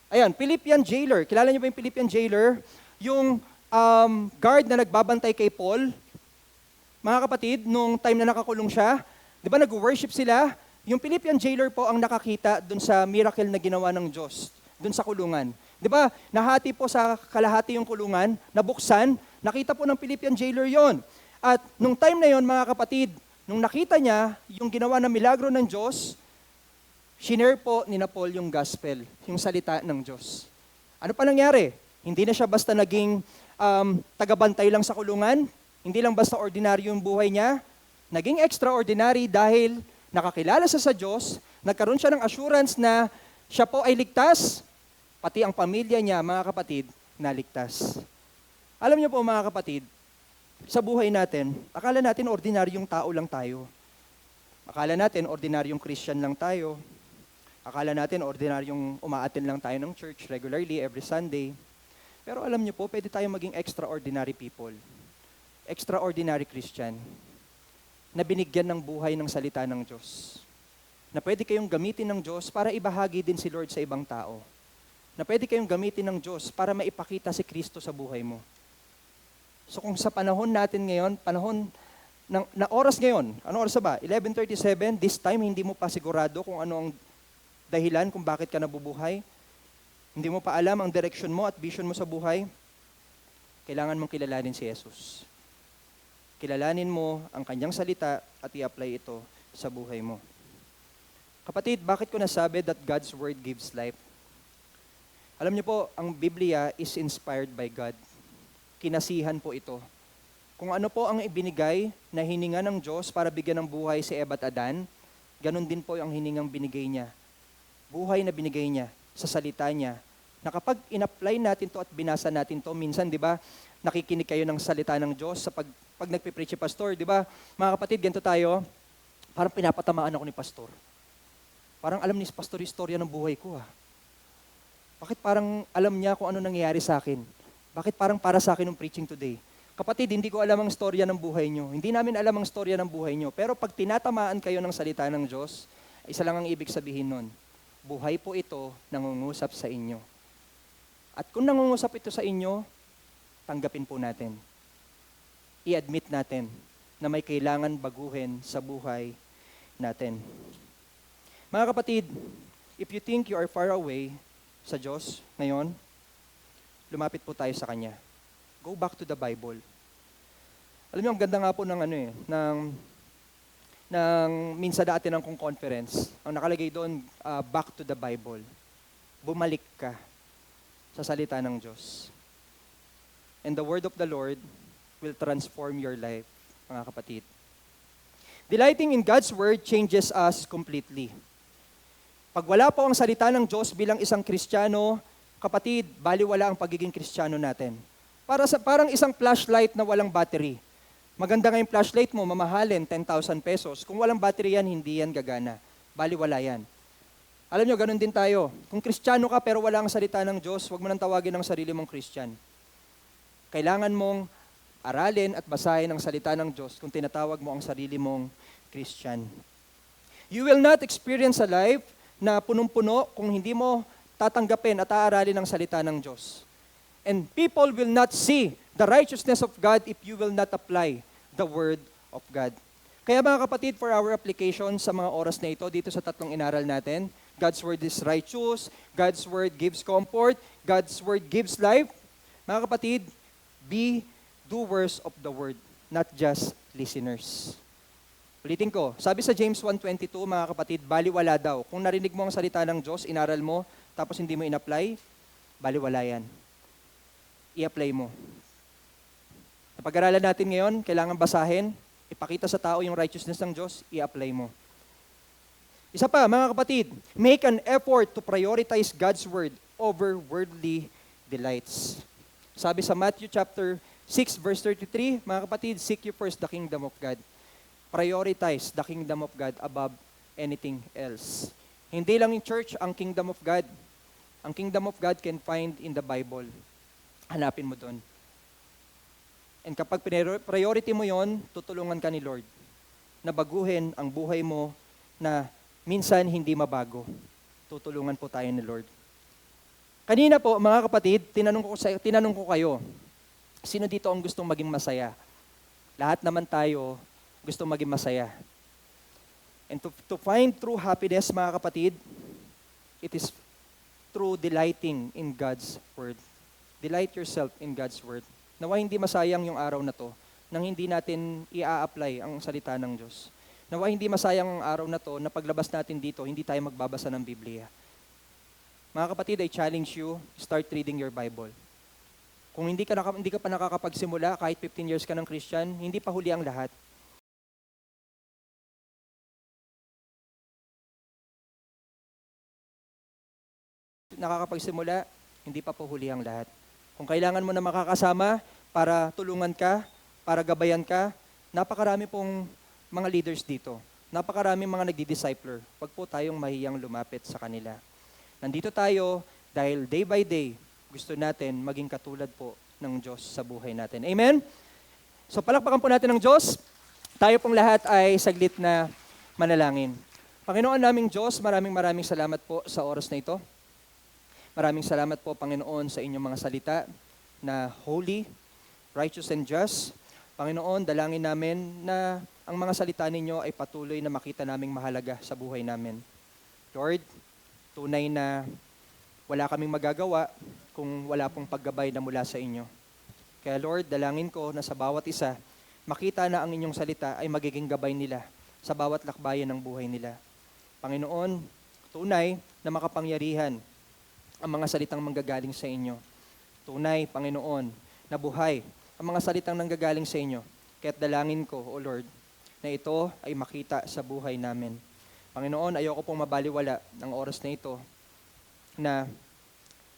Philippian jailer. Kilala niyo ba yung Philippian jailer? Yung guard na nagbabantay kay Paul. Mga kapatid, nung time na nakakulong siya, di ba nag-worship sila? Yung Philippian jailer po ang nakakita dun sa miracle na ginawa ng Diyos, dun sa kulungan. Di ba, nahati po sa kalahati yung kulungan, nabuksan, nakita po ng Philippian jailer yon. At nung time na yon, mga kapatid, nung nakita niya yung ginawa na milagro ng Diyos, shinare po ni Paul yung gospel, yung salita ng Diyos. Ano pa nangyari? Hindi na siya basta naging tagabantay lang sa kulungan, hindi lang basta ordinary yung buhay niya, naging extraordinary dahil nakakilala siya sa Diyos, nagkaroon siya ng assurance na siya po ay ligtas, pati ang pamilya niya, mga kapatid, naligtas. Alam niyo po, mga kapatid, sa buhay natin, akala natin ordinaryong tao lang tayo. Akala natin ordinaryong Christian lang tayo. Akala natin ordinaryong umaattend lang tayo ng church regularly every Sunday. Pero alam niyo po, pwede tayo maging extraordinary people. Extraordinary Christian na binigyan ng buhay ng salita ng Diyos. Na pwede kayong gamitin ng Diyos para ibahagi din si Lord sa ibang tao. Na pwede kayong gamitin ng Diyos para maipakita si Kristo sa buhay mo. So kung sa panahon natin ngayon, na oras ngayon, ano oras na ba? 11:37, this time hindi mo pa sigurado kung ano ang dahilan kung bakit ka nabubuhay. Hindi mo pa alam ang direction mo at vision mo sa buhay. Kailangan mong kilalanin si Jesus. Kilalanin mo ang kanyang salita at i-apply ito sa buhay mo. Kapatid, bakit ko nasabi that God's Word gives life? Alam niyo po, ang Biblia is inspired by God. Kinasihan po ito. Kung ano po ang ibinigay na hininga ng Diyos para bigyan ng buhay si Eva at Adan, ganun din po ang hiningang binigay niya. Buhay na binigay niya sa salita niya. Na kapag in-apply natin to at binasa natin to, minsan, di ba, nakikinig kayo ng salita ng Diyos sa pag nagpipreach si pastor, di ba? Mga kapatid, ganito tayo, parang pinapatamaan ako ni pastor. Parang alam ni pastor yung istorya ng buhay ko. Bakit parang alam niya kung ano nangyayari sa akin? Bakit parang para sa akin yung preaching today? Kapatid, hindi ko alam ang storya ng buhay nyo. Hindi namin alam ang storya ng buhay nyo. Pero pag tinatamaan kayo ng salita ng Diyos, isa lang ang ibig sabihin nun. Buhay po ito nangungusap sa inyo. At kung nangungusap ito sa inyo, tanggapin po natin. I-admit natin na may kailangan baguhin sa buhay natin. Mga kapatid, if you think you are far away sa Diyos ngayon, lumapit po tayo sa Kanya. Go back to the Bible. Alam niyo, ang ganda nga po ng minsan dati ng kong conference, ang nakalagay doon, back to the Bible. Bumalik ka sa salita ng Diyos. And the word of the Lord will transform your life, mga kapatid. Delighting in God's word changes us completely. Pag wala po ang salita ng Diyos bilang isang Kristiyano, kapatid, baliwala ang pagiging Kristiyano natin. Parang isang flashlight na walang battery. Maganda nga yung flashlight mo, mamahalin, 10,000 pesos. Kung walang battery yan, hindi yan gagana. Baliwala yan. Alam nyo, ganun din tayo. Kung Kristiyano ka pero wala ang salita ng Diyos, huwag mo nang tawagin ang sarili mong Christian. Kailangan mong aralin at basahin ang salita ng Diyos kung tinatawag mo ang sarili mong Christian. You will not experience a life na punong-puno kung hindi mo tatanggapin at aaralin ang salita ng Diyos. And people will not see the righteousness of God if you will not apply the Word of God. Kaya mga kapatid, for our application sa mga oras na ito, dito sa tatlong inaral natin, God's Word is righteous, God's Word gives comfort, God's Word gives life. Mga kapatid, be doers of the Word, not just listeners. Ulitin ko, sabi sa James 1:22, mga kapatid, baliwala daw. Kung narinig mo ang salita ng Diyos, inaral mo, tapos hindi mo in-apply, baliwala yan. I-apply mo. Napag-aralan natin ngayon, kailangan basahin, ipakita sa tao yung righteousness ng Diyos, i-apply mo. Isa pa, mga kapatid, make an effort to prioritize God's Word over worldly delights. Sabi sa Matthew chapter 6, verse 33, mga kapatid, seek you first the kingdom of God. Prioritize the kingdom of God above anything else. Hindi lang in church ang kingdom of God. Ang kingdom of God can find in the Bible. Hanapin mo doon. And kapag priority mo yon, tutulungan ka ni Lord na baguhin ang buhay mo na minsan hindi mabago. Tutulungan po tayo ni Lord. Kanina po, mga kapatid, tinanong ko kayo, sino dito ang gustong maging masaya? Lahat naman tayo gustong maging masaya. And to find true happiness, mga kapatid, it is through delighting in God's Word. Delight yourself in God's Word. Nawa hindi masayang yung araw na to nang hindi natin i-apply ang salita ng Diyos. Nawa hindi masayang ang araw na to na paglabas natin dito, hindi tayo magbabasa ng Biblia. Mga kapatid, I challenge you, start reading your Bible. Kung hindi ka pa nakakapagsimula, kahit 15 years ka ng Christian, hindi pa huli ang lahat. Nakakapagsimula, hindi pa po huli ang lahat. Kung kailangan mo na makakasama para tulungan ka, para gabayan ka, napakarami pong mga leaders dito. Napakarami mga nagdi-discipler. Huwag po tayong mahiyang lumapit sa kanila. Nandito tayo dahil day by day, gusto natin maging katulad po ng Diyos sa buhay natin. Amen? So palakpakan po natin ng Diyos. Tayo pong lahat ay saglit na manalangin. Panginoon naming Diyos, maraming salamat po sa oras na ito. Maraming salamat po, Panginoon, sa inyong mga salita na holy, righteous, and just. Panginoon, dalangin namin na ang mga salita ninyo ay patuloy na makita naming mahalaga sa buhay namin. Lord, tunay na wala kaming magagawa kung wala pong paggabay na mula sa inyo. Kaya Lord, dalangin ko na sa bawat isa, makita na ang inyong salita ay magiging gabay nila sa bawat lakbayan ng buhay nila. Panginoon, tunay na makapangyarihan ang mga salitang manggagaling sa inyo. Tunay, Panginoon, na buhay ang mga salitang nanggagaling sa inyo. Kaya't dalangin ko, O Lord, na ito ay makita sa buhay namin. Panginoon, ayoko pong mabaliwala ng oras na ito na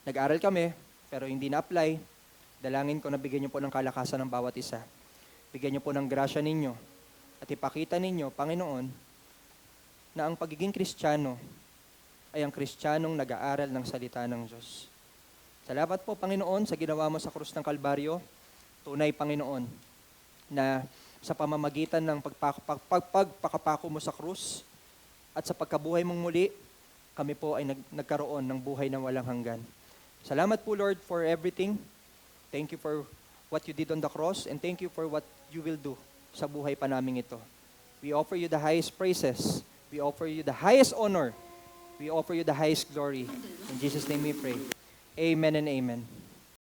nag-aral kami pero hindi na-apply. Dalangin ko na bigyan niyo po ng kalakasan ng bawat isa. Bigyan niyo po ng grasya ninyo at ipakita ninyo, Panginoon, na ang pagiging Kristiyano ay ang Kristiyanong nag-aaral ng salita ng Diyos. Salamat po, Panginoon, sa ginawa mo sa krus ng Kalbaryo. Tunay, Panginoon, na sa pamamagitan ng pagpapako mo sa krus at sa pagkabuhay mong muli, kami po ay nagkaroon ng buhay na walang hanggan. Salamat po, Lord, for everything. Thank you for what you did on the cross and thank you for what you will do sa buhay pa namin ito. We offer you the highest praises. We offer you the highest honor. We offer you the highest glory. In Jesus' name we pray. Amen and amen.